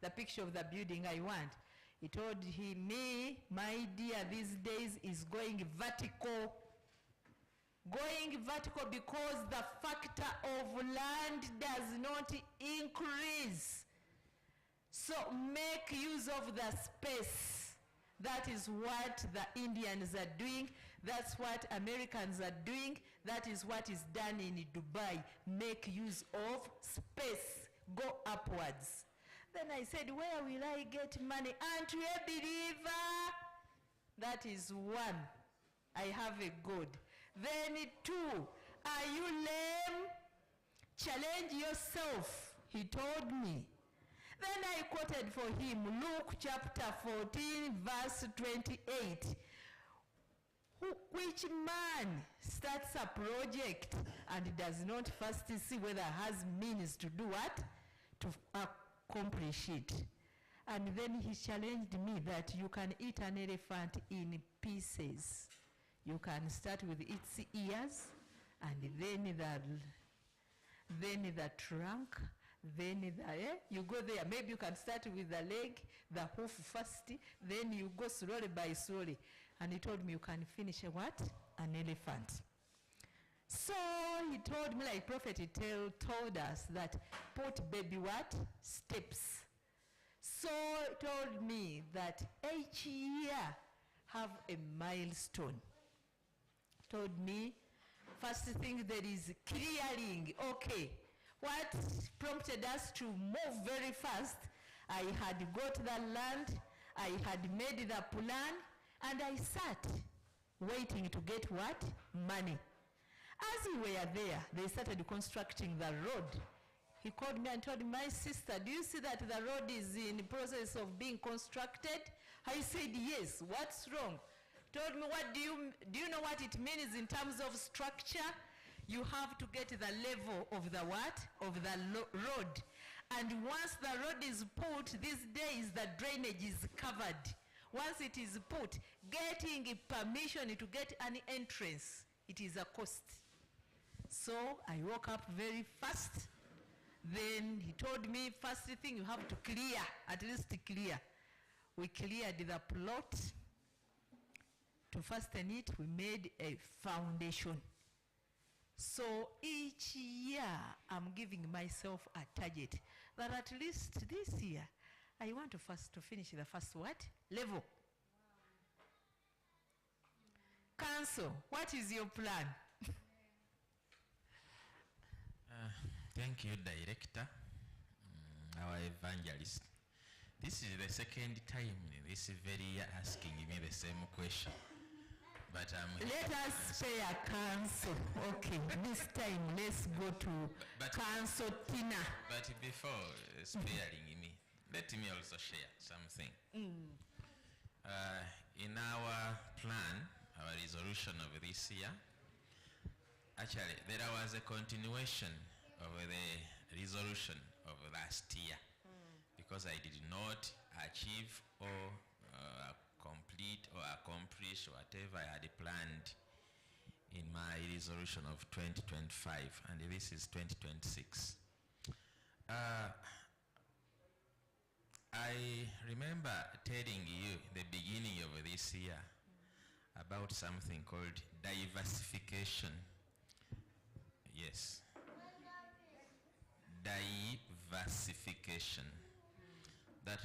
the picture of the building I want. He told him, me, my dear, these days is going vertical. Going vertical because the factor of land does not increase. So make use of the space. That is what the Indians are doing. That's what Americans are doing. That is what is done in Dubai. Make use of space. Go upwards. Then I said, where will I get money? Aren't you a believer? That is one. I have a good. Then 2, are you lame? Challenge yourself, he told me. Then I quoted for him Luke chapter 14, verse 28. Which man starts a project and does not first see whether it has means to do what? To accomplish it. And then he challenged me that you can eat an elephant in pieces. You can start with its ears, and then the trunk, then you go there. Maybe you can start with the leg, the hoof first, then you go slowly by slowly. And he told me you can finish what? An elephant. So he told me, like Prophet told us, that put baby what? Steps. So he told me that each year have a milestone. Told me, first thing there is clearing. Okay, what prompted us to move very fast? I had got the land, I had made the plan, and I sat waiting to get what? Money. As we were there, they started constructing the road. He called me and told me, my sister, do you see that the road is in the process of being constructed? I said, yes. What's wrong? Told me, what do you know what it means in terms of structure? you have to get the level of the what? Of the road. And once the road is put, these days the drainage is covered. Once it is put, getting permission to get an entrance, it is a cost. So I woke up very fast. Then he told me, first thing you have to clear, at least clear. We cleared the plot. To fasten it, we made a foundation. So each year, I'm giving myself a target that at least this year, I want to finish the first what? Level. Council, what is your plan? Thank you, Director, our evangelist. This is the second time this very year asking me the same question. But let us spare council. Okay, this time let's go to Council Tina. But before sparing me, let me also share something. In our plan, our resolution of this year, actually there was a continuation of the resolution of last year, because I did not achieve or complete or accomplish whatever I had planned in my resolution of 2025, and this is 2026. I remember telling you the beginning of this year about something called diversification. Yes. Diversification. That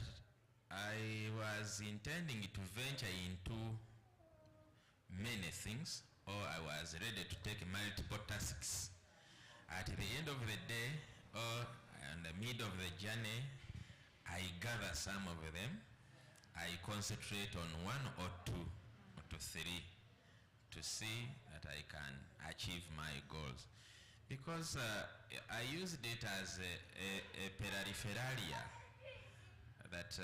I was intending to venture into many things, or I was ready to take multiple tasks. At the end of the day, or in the middle of the journey, I gather some of them. I concentrate on one or two or to three to see that I can achieve my goals. Because I used it as a peripheral, that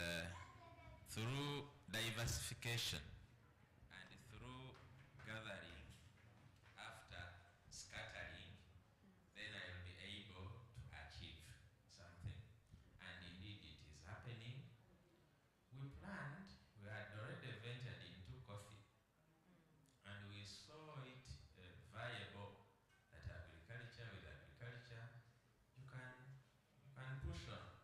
through diversification and through gathering, after scattering, then I will be able to achieve something. And indeed it is happening. We planned, we had already ventured into coffee, and we saw it viable that agriculture with agriculture, you can push on.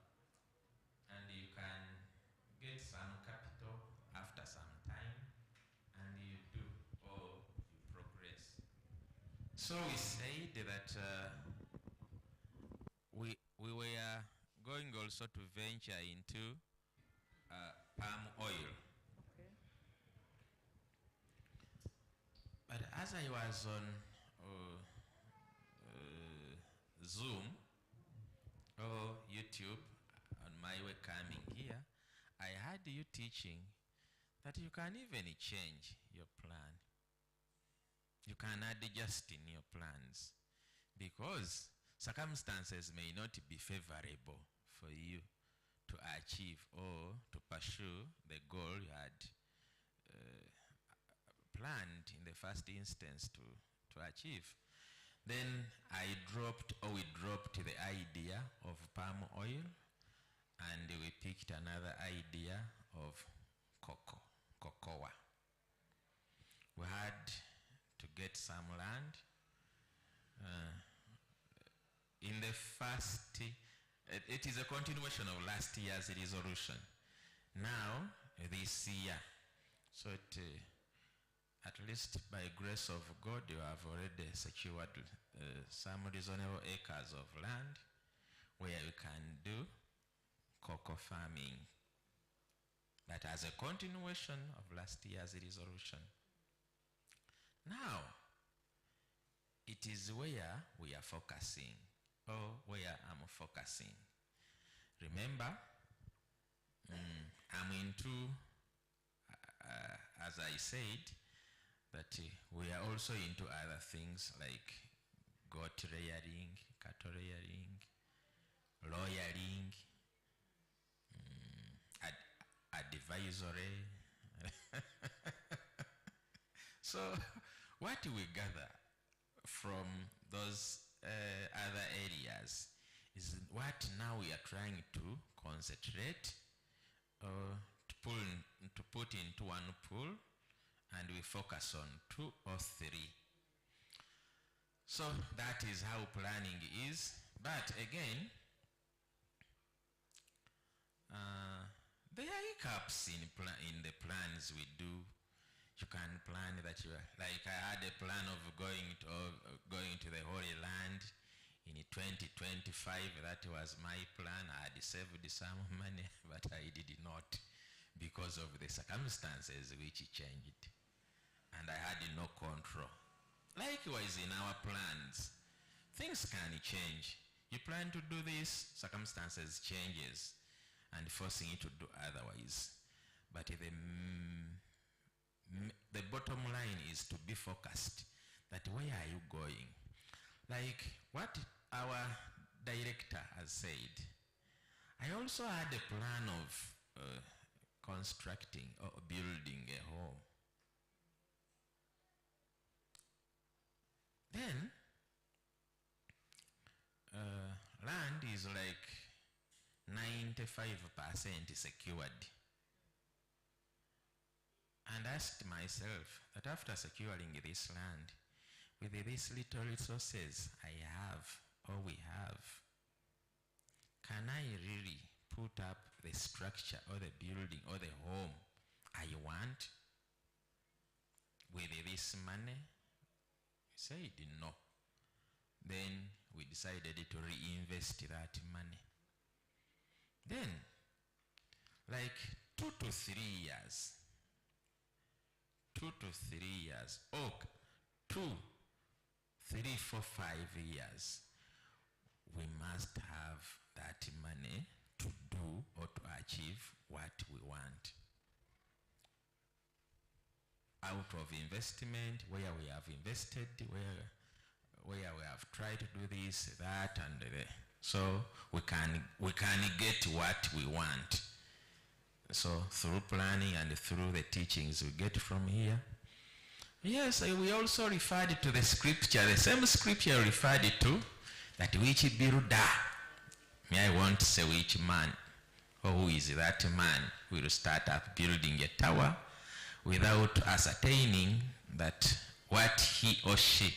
And you can get some capital after some time, and you do, or you progress. So we said that we were going also to venture into palm oil. Okay. But as I was on Zoom or YouTube, on my way coming here, I heard you teaching that you can even change your plan. You can adjust in your plans, because circumstances may not be favorable for you to achieve or to pursue the goal you had planned in the first instance to achieve. Then we dropped the idea of palm oil, and we picked another idea of cocoa. We had to get some land. In the first, it is a continuation of last year's resolution. Now, this year, so at least by grace of God, you have already secured some reasonable acres of land where you can do cocoa farming, but as a continuation of last year's resolution. Now, it is where we are focusing, or where I'm focusing. Remember, I'm into, as I said, that we are also into other things like goat rearing, cattle rearing, lawyering, advisory. So what we gather from those other areas is what now we are trying to concentrate or to put into one pool, and we focus on 2 or 3. So that is how planning is. But again, there are hiccups in the plans we do. You can plan that you are, like I had a plan of going to the Holy Land in 2025. That was my plan. I had saved some money, but I did not because of the circumstances which changed, and I had no control. Likewise, in our plans, things can change. You plan to do this, circumstances changes, and forcing you to do otherwise. But the bottom line is to be focused. That where are you going? Like what our director has said, I also had a plan of constructing or building a home. Then land is like 95% secured. And asked myself that after securing this land, with these little resources I have, or we have, can I really put up the structure or the building or the home I want with this money? He said no. Then we decided to reinvest that money. Then, like 2 to 3 years, 2 to 3 years, or 2, 3, 4, 5 years, we must have that money to do or to achieve what we want. Out of investment, where we have invested, where we have tried to do this, that, and the, so we can get what we want. So through planning and through the teachings we get from here. Yes, we also referred to the scripture, the same scripture referred to that which builder, may I want to say which man, or who is that man, will start up building a tower without ascertaining that what he or she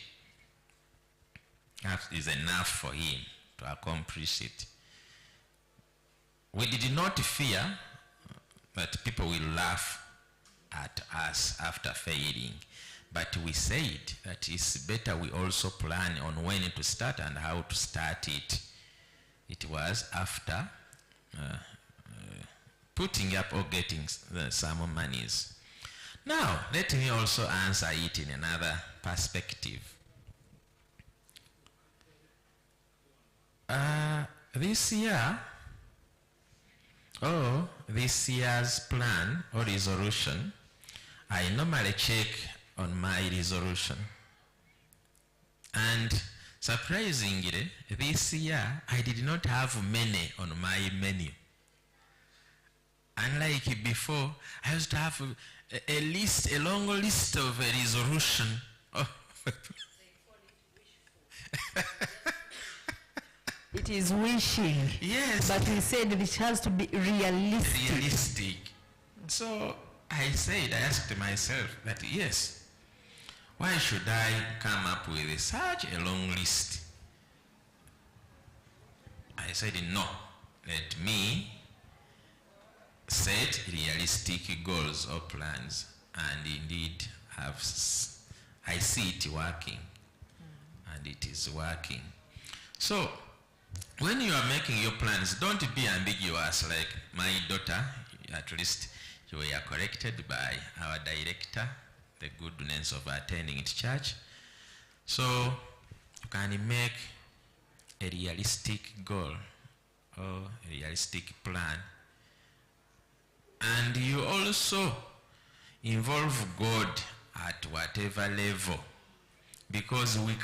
is enough for him to accomplish it. We did not fear that people will laugh at us after failing, but we said that it's better we also plan on when to start and how to start it. It was after putting up or getting some monies. Now, let me also answer it in another perspective. This year, or this year's plan or resolution, I normally check on my resolution. And surprisingly, this year, I did not have many on my menu. Unlike before, I used to have a long list of a resolution. Oh. It is wishing. Yes. But he said it has to be realistic. Realistic. So I asked myself that yes, why should I come up with such a long list? I said no, let me set realistic goals or plans, and indeed I see it working, and it is working. So when you are making your plans, don't be ambiguous like my daughter. At least you were corrected by our director, the goodness of attending church. So you can make a realistic goal or a realistic plan, and you also involve God at whatever level, because we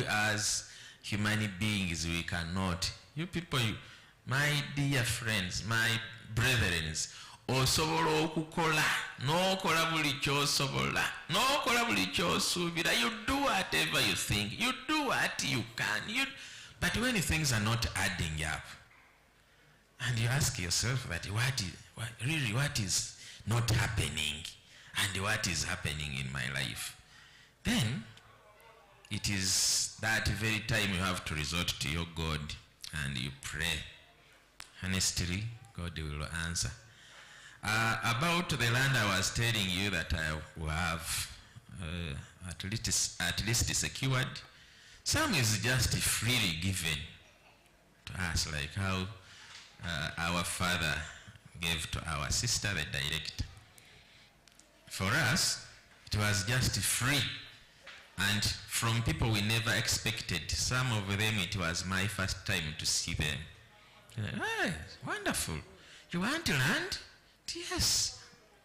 as human beings, we cannot. You people, my dear friends, my brethren, osobola okukola n'okola buli ky'osobola n'okola buli ky'osuubira. You do whatever you think, you do what you can, but when things are not adding up and you ask yourself that what is not happening and what is happening in my life, then it is that very time you have to resort to your God and you pray. Honestly, God will answer. About the land, I was telling you that I will have at least secured. Some is just freely given to us, like how our father gave to our sister, the director. For us, it was just free, and from people we never expected. Some of them, it was my first time to see them. Hey, wonderful. You want land? Yes.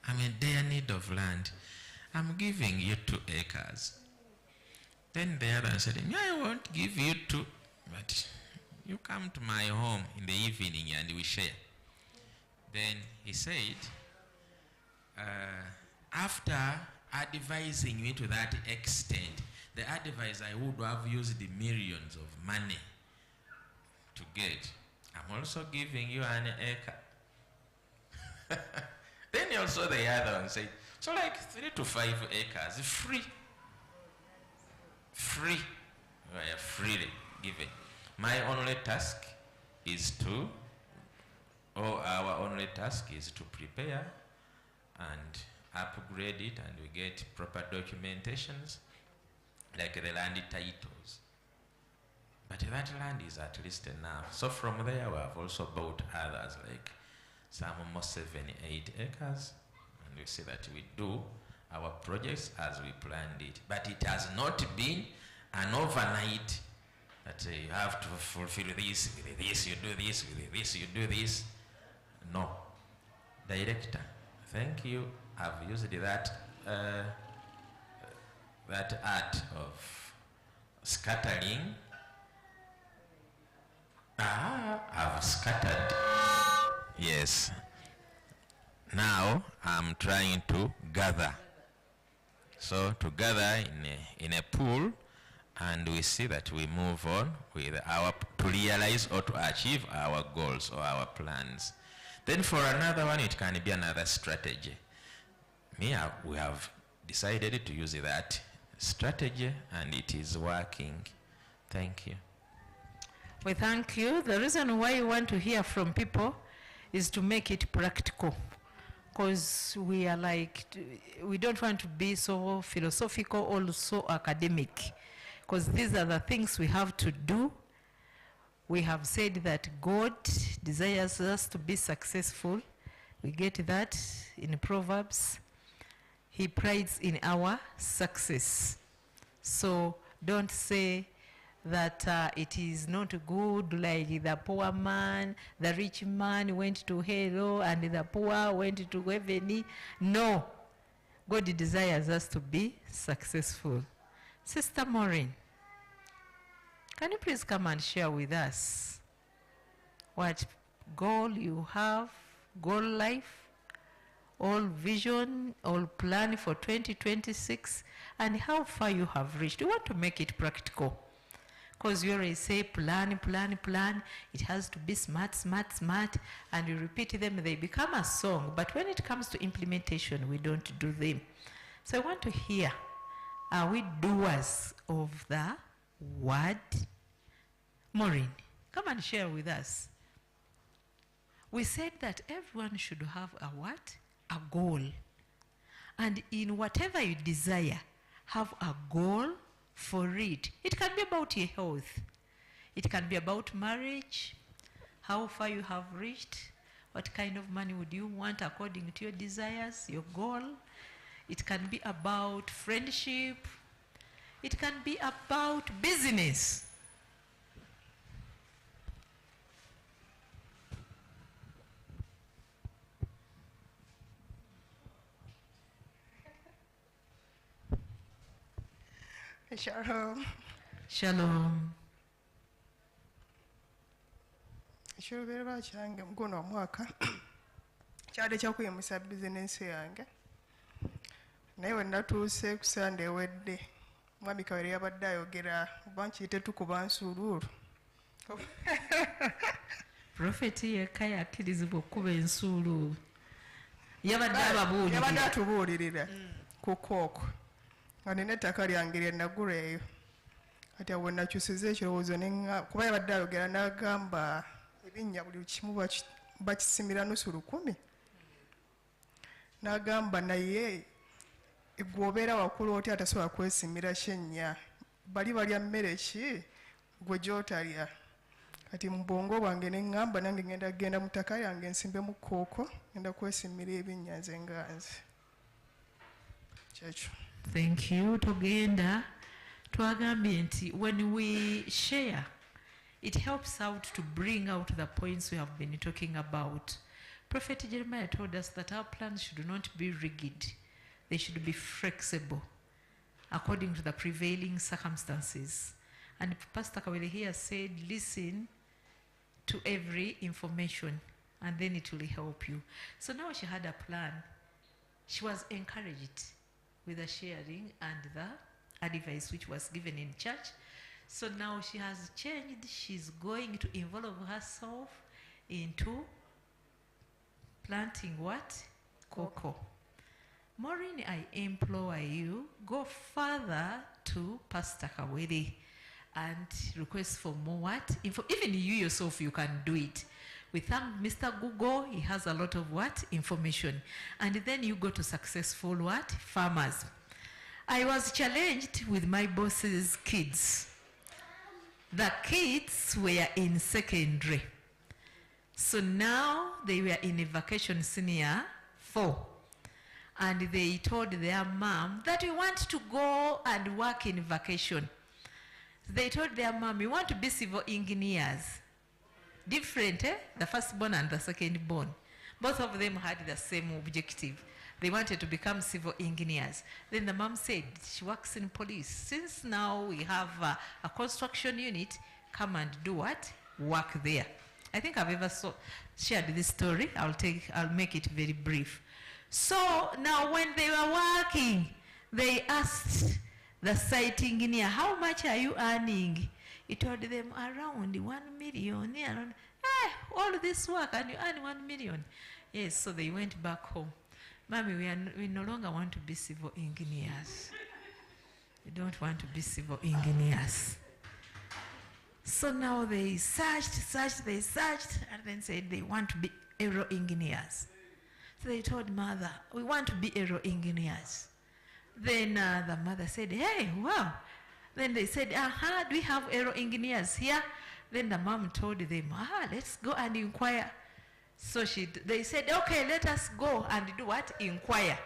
I'm in dire need of land. I'm giving you 2 acres. Then the other said, I won't give you 2, but you come to my home in the evening and we share. Then he said, after advising me to that extent, the advice I would have used the millions of money to get, I'm also giving you an acre. Then also the other one said, so like 3 to 5 acres, free. Free. We are freely given. My only task is to, our only task is to prepare and upgrade it, and we get proper documentations, like the land titles. But that land is at least enough. So from there we have also bought others, like some almost 7, 8 acres, and we see that we do our projects as we planned it. But it has not been an overnight that you have to fulfill this, with this you do this, with this you do this. No. Director, thank you. I've used that that art of scattering. I've scattered. Yes. Now I'm trying to gather. So to gather in a pool, and we see that we move on with to realize or to achieve our goals or our plans. Then for another one, it can be another strategy. We have decided to use that strategy, and it is working. Thank you. We thank you. The reason why you want to hear from people is to make it practical, because we are like, we don't want to be so philosophical or so academic, because these are the things we have to do. We have said that God desires us to be successful. We get that in Proverbs. He prides in our success. So don't say that it is not good, like the poor man, the rich man went to hell and the poor went to heaven. No. God desires us to be successful. Sister Maureen, can you please come and share with us what goal you have, goal life, all vision, all plan for 2026, and how far you have reached? We want to make it practical, because you always say plan, plan, plan. It has to be smart, smart, smart, and you repeat them, they become a song. But when it comes to implementation, we don't do them. So I want to hear, are we doers of the word? Maureen, come and share with us. We said that everyone should have a what? A goal. And in whatever you desire, have a goal for it. It can be about your health. It can be about marriage, how far you have reached, what kind of money would you want according to your desires, your goal. It can be about friendship. It can be about business. Shalom. Shalom. Ekiruubirirwa kyange guno omwaka kyali kyakuyimusa bizinensi yange naye we natuuse ku sande ewedde mwami Kawere yabadde ayogera oba nkiyite tukuba nsuuluulu Profeti yekka yakkirizibwa okuba ensuuluulu. Yabadde atubuulirira ku kooko nga nina ettaka lyange lye nagula eyo kati awo nakyusiza ekirowoozo kuba yabadde ayogera n'agamba ebinnya buli kimu bakisimira nusu 100 n'agamba naye gwe obeera wakulu oti atasobola kwesimira kyennya bali balya mmere ki gwe gy'otalya kati mu bwongo bwange ne ŋŋamba nange ngenda kugenda mu ttaka lyange nsimbe mu kkooko ngenda kwesimira ebinnya nze nga nze kyekyo. Thank you. Togenda twagambye nti when we share it helps out to bring out the points we have been talking about. Prophet Jeremiah told us that our plans should not be rigid. They should be flexible according to the prevailing circumstances. And Pastor Kawere here said, listen to every information and then it will help you. So now she had a plan. She was encouraged with the sharing and the advice which was given in church. So now she has changed. She's going to involve herself into planting what? Cocoa. Maureen, I implore you, go further to Pastor Kawere and request for more what? Even you yourself, you can do it. We thank Mr. Google, he has a lot of what? Information. And then you go to successful what? Farmers. I was challenged with my boss's kids. The kids were in secondary. So now they were in a vacation senior 4. And they told their mom that we want to go and work in vacation. They told their mom, we want to be civil engineers. Different, eh? The firstborn and the secondborn. Both of them had the same objective. They wanted to become civil engineers. Then the mom said, she works in police. Since now we have a construction unit, come and do what? Work there. I think I've ever shared this story. I'll make it very brief. So now when they were working, they asked the site engineer, how much are you earning? He told them around 1 million. All this work and you earn 1 million. Yes, so they went back home. Mommy, we no longer want to be civil engineers. We don't want to be civil engineers. So now they searched, and then said they want to be aero engineers. So they told mother, we want to be aero engineers. Then the mother said, hey, wow. Then they said, do we have aero engineers here? Then the mom told them, let's go and inquire. So they said, okay, let us go and do what? Inquire.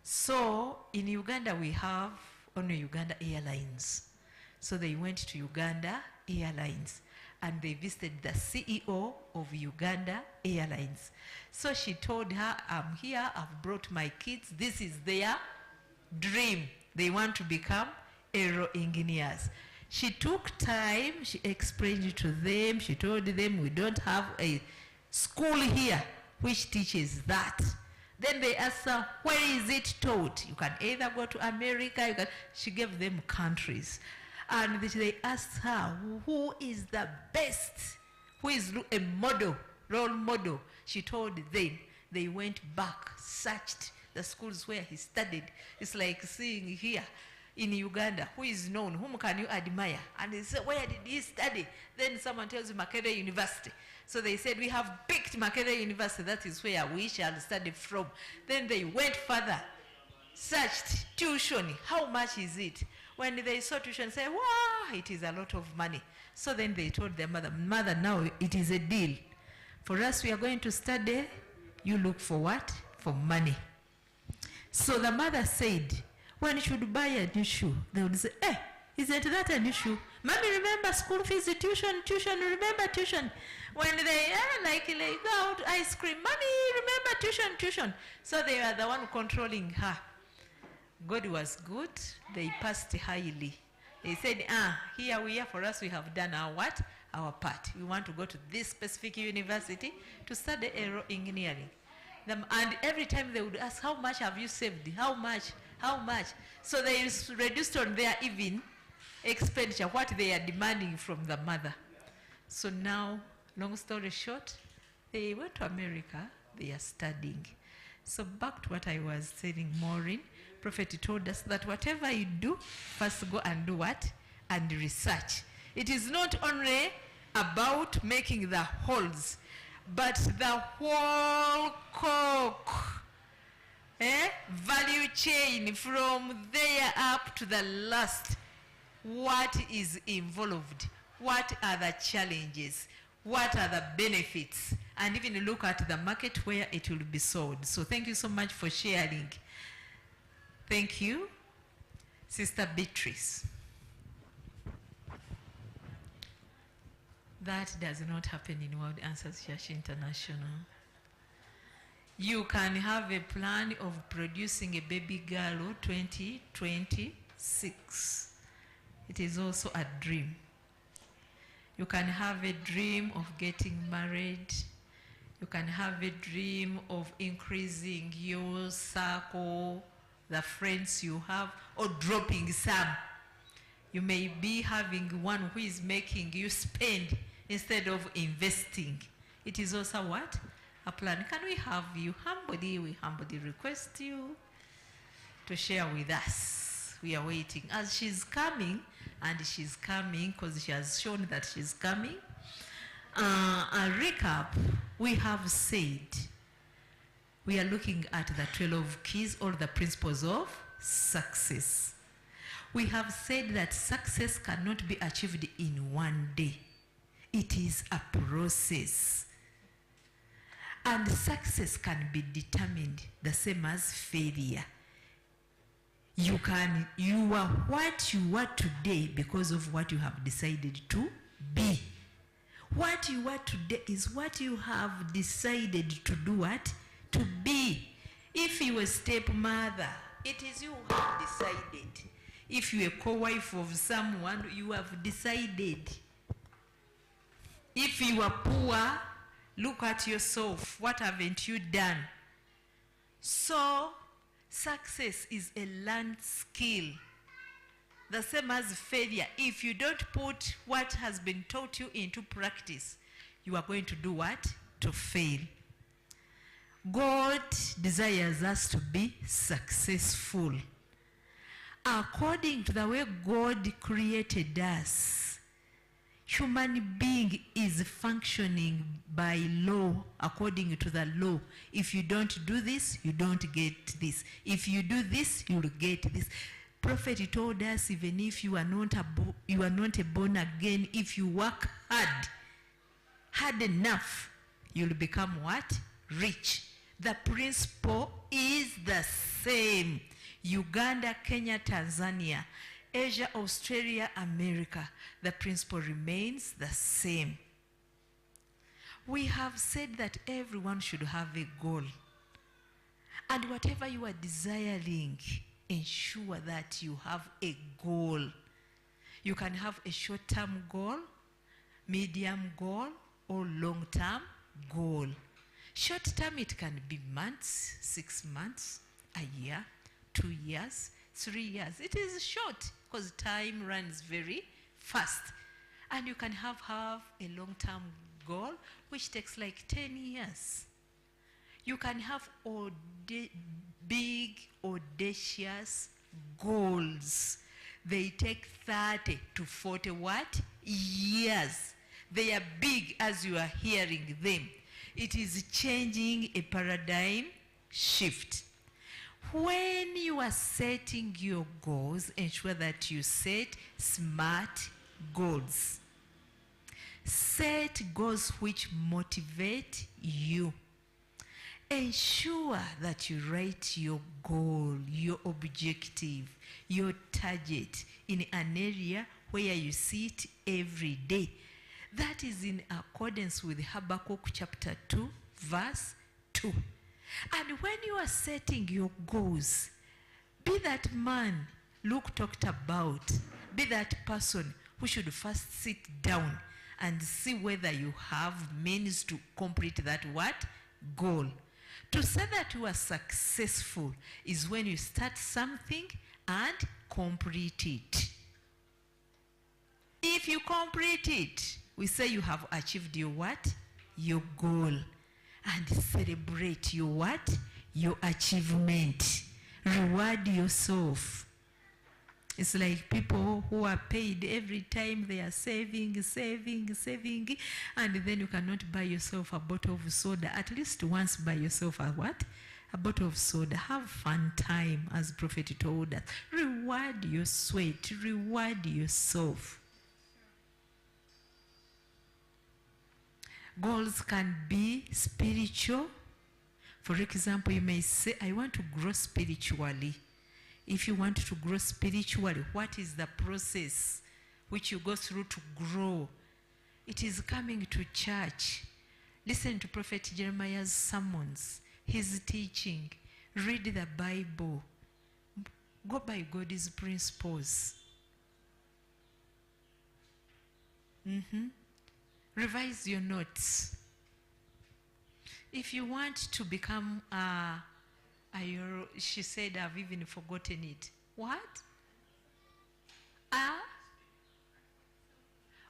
So in Uganda, we have only Uganda Airlines. So they went to Uganda Airlines and they visited the CEO of Uganda Airlines. So she told her, I'm here, I've brought my kids, this is their dream. They want to become aero engineers. She took time, she explained it to them, she told them we don't have a school here which teaches that. Then they asked her, where is it taught? You can either go to America, she gave them countries. And they asked her, who is the best? Who is a model, role model? She told them. They went back, searched the schools where he studied. It's like seeing here in Uganda, who is known, whom can you admire? And they said, where did he study? Then someone tells you Makerere University. So they said, we have picked Makerere University, that is where we shall study from. Then they went further, searched tuition, how much is it? When they saw tuition, say, wow, it is a lot of money. So then they told their mother, mother, now it is a deal. For us, we are going to study, you look for what? For money. So the mother said, when you should buy a new shoe, they would say, isn't that a new shoe? Mommy, remember school fees, tuition, remember tuition. When they go out ice cream, mommy, remember tuition. So they were the one controlling her. God was good. They passed highly. They said, here we are, for us, we have done our what? Our part. We want to go to this specific university to study aero engineering. And every time they would ask, how much have you saved? How much? How much? So they reduced on their even expenditure, what they are demanding from the mother. So now, long story short, they went to America, they are studying. So back to what I was saying, Maureen, Prophet told us that whatever you do, first go and do what? And research. It is not only about making the holes, but the whole value chain from there up to the last. What is involved? What are the challenges? What are the benefits? And even look at the market where it will be sold. So thank you so much for sharing. Thank you. Sister Beatrice. That does not happen in World Answers Church International. You can have a plan of producing a baby girl 2026. It is also a dream. You can have a dream of getting married. You can have a dream of increasing your circle, the friends you have, or dropping some. You may be having one who is making you spend instead of investing. It is also what? A plan. Can we have you humbly? We humbly request you to share with us. We are waiting. As she's coming, and she's coming because she has shown that she's coming. A recap, we have said we are looking at the 12 keys or the principles of success. We have said that success cannot be achieved in one day. It is a process. And success can be determined the same as failure. You are what you are today because of what you have decided to be. What you are today is what you have decided to do what? To be. If you are a stepmother, it is you who have decided. If you are a co-wife of someone, you have decided. If you are poor, look at yourself. What haven't you done? So, success is a learned skill. The same as failure. If you don't put what has been taught you into practice, you are going to do what? To fail. God desires us to be successful. According to the way God created us, human being is functioning by law, according to the law. If you don't do this, you don't get this. If you do this, you'll get this. Prophet told us, even if you are not a born again, if you work hard enough, you'll become what? Rich. The principle is the same. Uganda, Kenya, Tanzania, Asia, Australia, America. The principle remains the same. We have said that everyone should have a goal. And whatever you are desiring, ensure that you have a goal. You can have a short-term goal, medium goal, or long-term goal. Short-term, it can be months, 6 months, a year, 2 years, 3 years. It is short because time runs very fast. And you can have a long-term goal which takes like 10 years. You can have big, audacious goals. They take 30 to 40 what? Years. They are big as you are hearing them. It is changing a paradigm shift. When you are setting your goals, ensure that you set smart goals. Set goals which motivate you. Ensure that you write your goal, your objective, your target in an area where you see it every day. That is in accordance with Habakkuk chapter 2, verse 2. And when you are setting your goals, be that man Luke talked about, be that person who should first sit down and see whether you have means to complete that what? Goal. To say that you are successful is when you start something and complete it. If you complete it, we say you have achieved your what? Your goal. And celebrate your what? Your achievement. Reward yourself. It's like people who are paid every time they are saving, and then you cannot buy yourself a bottle of soda. At least once buy yourself a what? A bottle of soda. Have fun time, as Prophet told us. Reward your sweat. Reward yourself. Goals can be spiritual. For example, you may say, I want to grow spiritually. If you want to grow spiritually, what is the process which you go through to grow? It is coming to church. Listen to Prophet Jeremiah's sermons, his teaching. Read the Bible. Go by God's principles. Revise your notes. If you want to become she said, I've even forgotten it. What?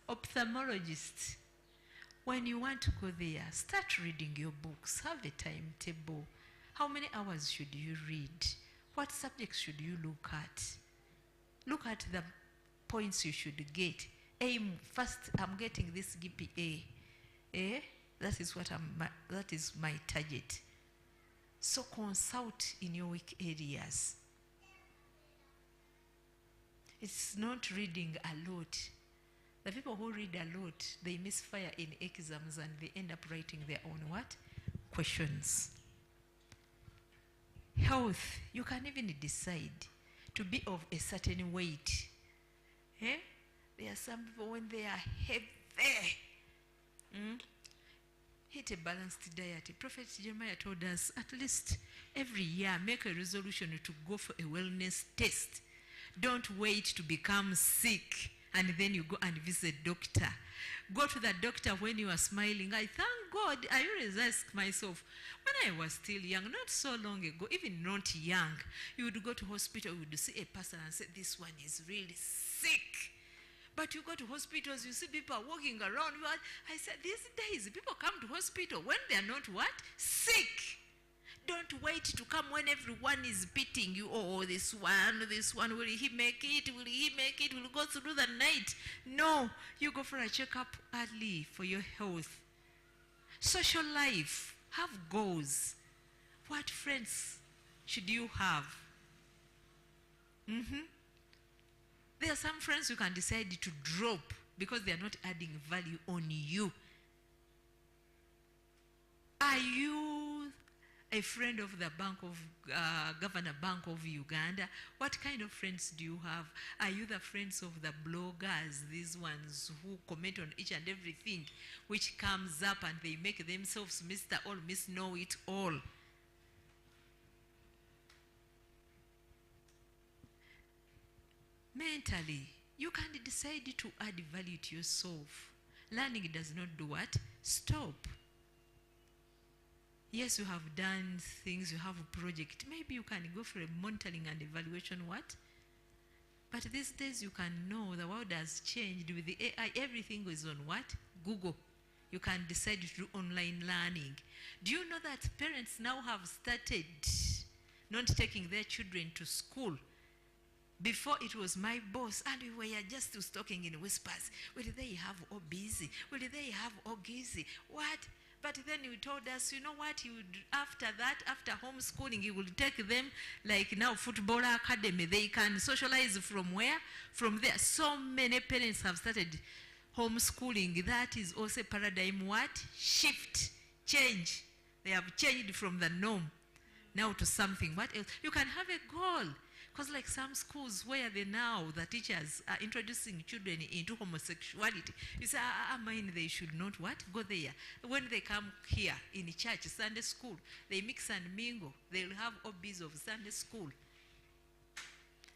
Ophthalmologist. When you want to go there, start reading your books. Have a timetable. How many hours should you read? What subjects should you look at? Look at the points you should get. Aim first. I'm getting this GPA. That is my target. So consult in your weak areas. It's not reading a lot. The people who read a lot, they misfire in exams and they end up writing their own what? Questions. Health, you can even decide to be of a certain weight. There are some people when they are heavy, eat a balanced diet. Prophet Jeremiah told us at least every year make a resolution to go for a wellness test. Don't wait to become sick and then you go and visit doctor. Go to the doctor when you are smiling. I thank God. I always ask myself, when I was still young, not so long ago, even not young, you would go to hospital, you would see a person and say, this one is really sick. But you go to hospitals, you see people are walking around. I said, these days, people come to hospital when they are not what? Sick. Don't wait to come when everyone is beating you. Oh, this one, will he make it? Will he make it? Will he go through the night? No, you go for a checkup early for your health. Social life, have goals. What friends should you have? There are some friends you can decide to drop because they are not adding value on you. Are you a friend of the Governor Bank of Uganda? What kind of friends do you have? Are you the friends of the bloggers, these ones who comment on each and everything which comes up and they make themselves Mr. All, Miss Know It All? Mentally, you can decide to add value to yourself. Learning does not do what? Stop. Yes, you have done things, you have a project. Maybe you can go for a monitoring and evaluation what? But these days you can know the world has changed with the AI. Everything is on what? Google. You can decide to do online learning. Do you know that parents now have started not taking their children to school? Before it was my boss, and we were just talking in whispers. Will they have all busy? Will they have all busy? What? But then he told us, you know what, he would, after that, after homeschooling, he would take them, like now, football academy. They can socialize from where? From there. So many parents have started homeschooling. That is also paradigm what? Shift, change. They have changed from the norm now to something. What else? You can have a goal. Because like some schools where the teachers are introducing children into homosexuality, you say, mine, they should not what? Go there. When they come here in church, Sunday school, they mix and mingle. They'll have hobbies of Sunday school.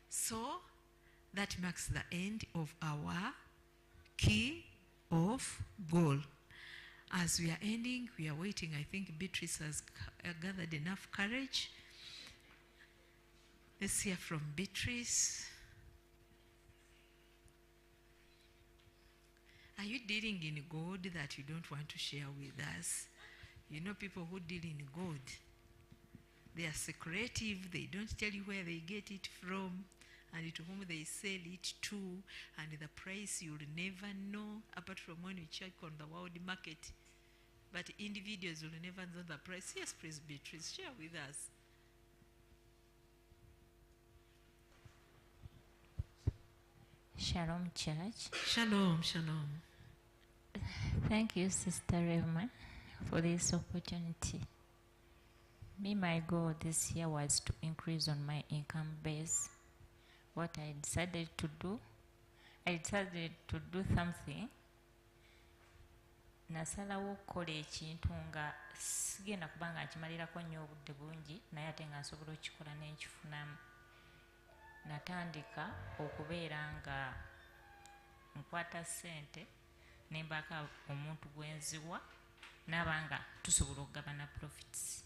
So that marks the end of our key of goal. As we are ending, we are waiting. I think Beatrice has gathered enough courage. Let's hear from Beatrice. Are you dealing in gold that you don't want to share with us? You know, people who deal in gold, they are secretive. They don't tell you where they get it from and to whom they sell it to, and the price you'll never know, apart from when you check on the world market. But individuals will never know the price. Yes, please, Beatrice, share with us. Shalom Church. Shalom, shalom. Thank you, Sister Rema, for this opportunity. My goal this year was to increase on my income base. What I decided to do something. Nasalawo okukola ekintu nga sigenda kuba nga nkimalirako nnyo obudde bungi naye ate nga nsobola okukikola n'enkifunamu. Natandika okubeera nga nkwata ssente nembaako omuntu gwenziwa nabanga tusobola okugabana profits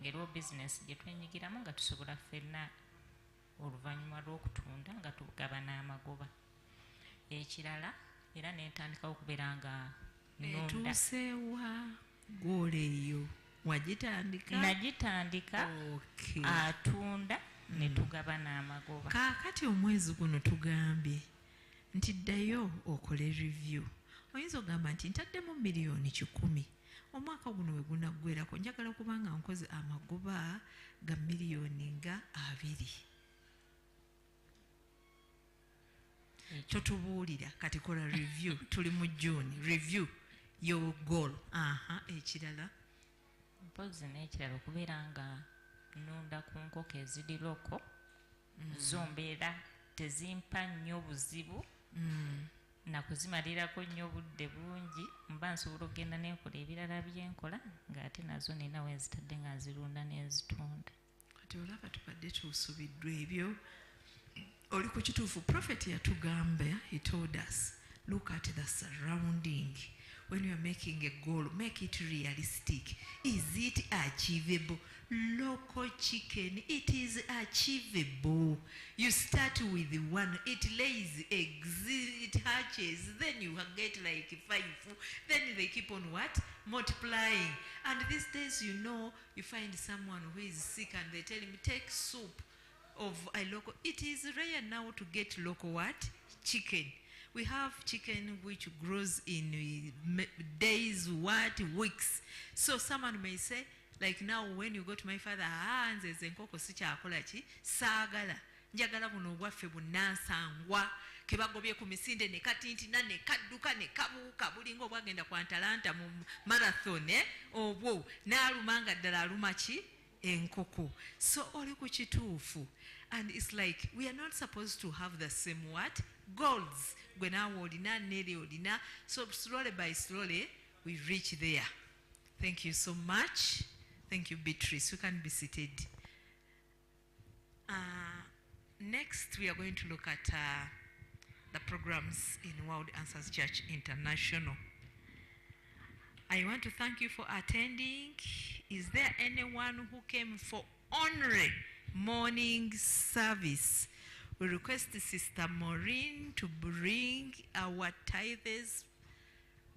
ng'eriwo bizinesi gye twenyigiramu nga tusobola ffenna oluvannyuma lw'okutunda nga tugabana amagoba. Ekirala era nentandikawo okubeera nga etuuseewa goolo eyo wagitandika? Nagitandika. Okay. Atunda ne tugabana amagoba. Kaakati omwezi guno tugambye nti ddayo okole review. Oyinza ogamba nti ntaddemu miliyoni 100. Omwaka guno we gunaggwerako njagala kubanga nkoze amagoba ga miliyoni nga 2. Totubuulira kati kola review. Tuli mu June. Review your goal. Ekirala mpozi n'ekirala okubeera nga nnunda ku nkoko eziri loko zo mbeera tezimpa nnyo buzibu na kuzimalirako nnyo obudde bungi, mba nsobola okugenda n'enkola ebirala byenkola ng'ate nazo nina wenzitadde nga nzirunda n'enzitunda. kati olaba tubadde tusubiddwa ebyo oli ku kituufu. Prophet yatugamba, he told us, look at the surrounding. When you are making a goal, make it realistic. Is it achievable? Local chicken, it is achievable. You start with 1, it lays eggs, it hatches, then you get like 5, then they keep on what? Multiplying. And these days, you know, you find someone who is sick and they tell him, take soup of a local. It is rare now to get local what? Chicken. We have chicken which grows in days, weeks. So someone may say, like now when you go to my father, nze enkoko sikyakola ki saagala njagala buno obwaffe bunnansangwa kebagobye ku misinde ne katintina ne kadduka ne kabuuka bulinga obwagenda ku Atalanta mu marathon obwo n'alumanga ddala aluma ki enkoko. So oli ku kituufu. And it's like we are not supposed to have the same what? Goals. Gwe naawe olina nere olina. So slowly by slowly we reach there. Thank you so much. Thank you, Beatrice. You can be seated. Next, we are going to look at the programs in World Answers Church International. I want to thank you for attending. Is there anyone who came for only morning service? We request Sister Maureen to bring our tithes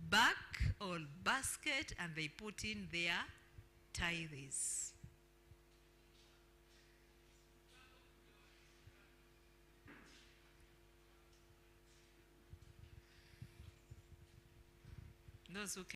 back or basket and they put in their tithes. Those who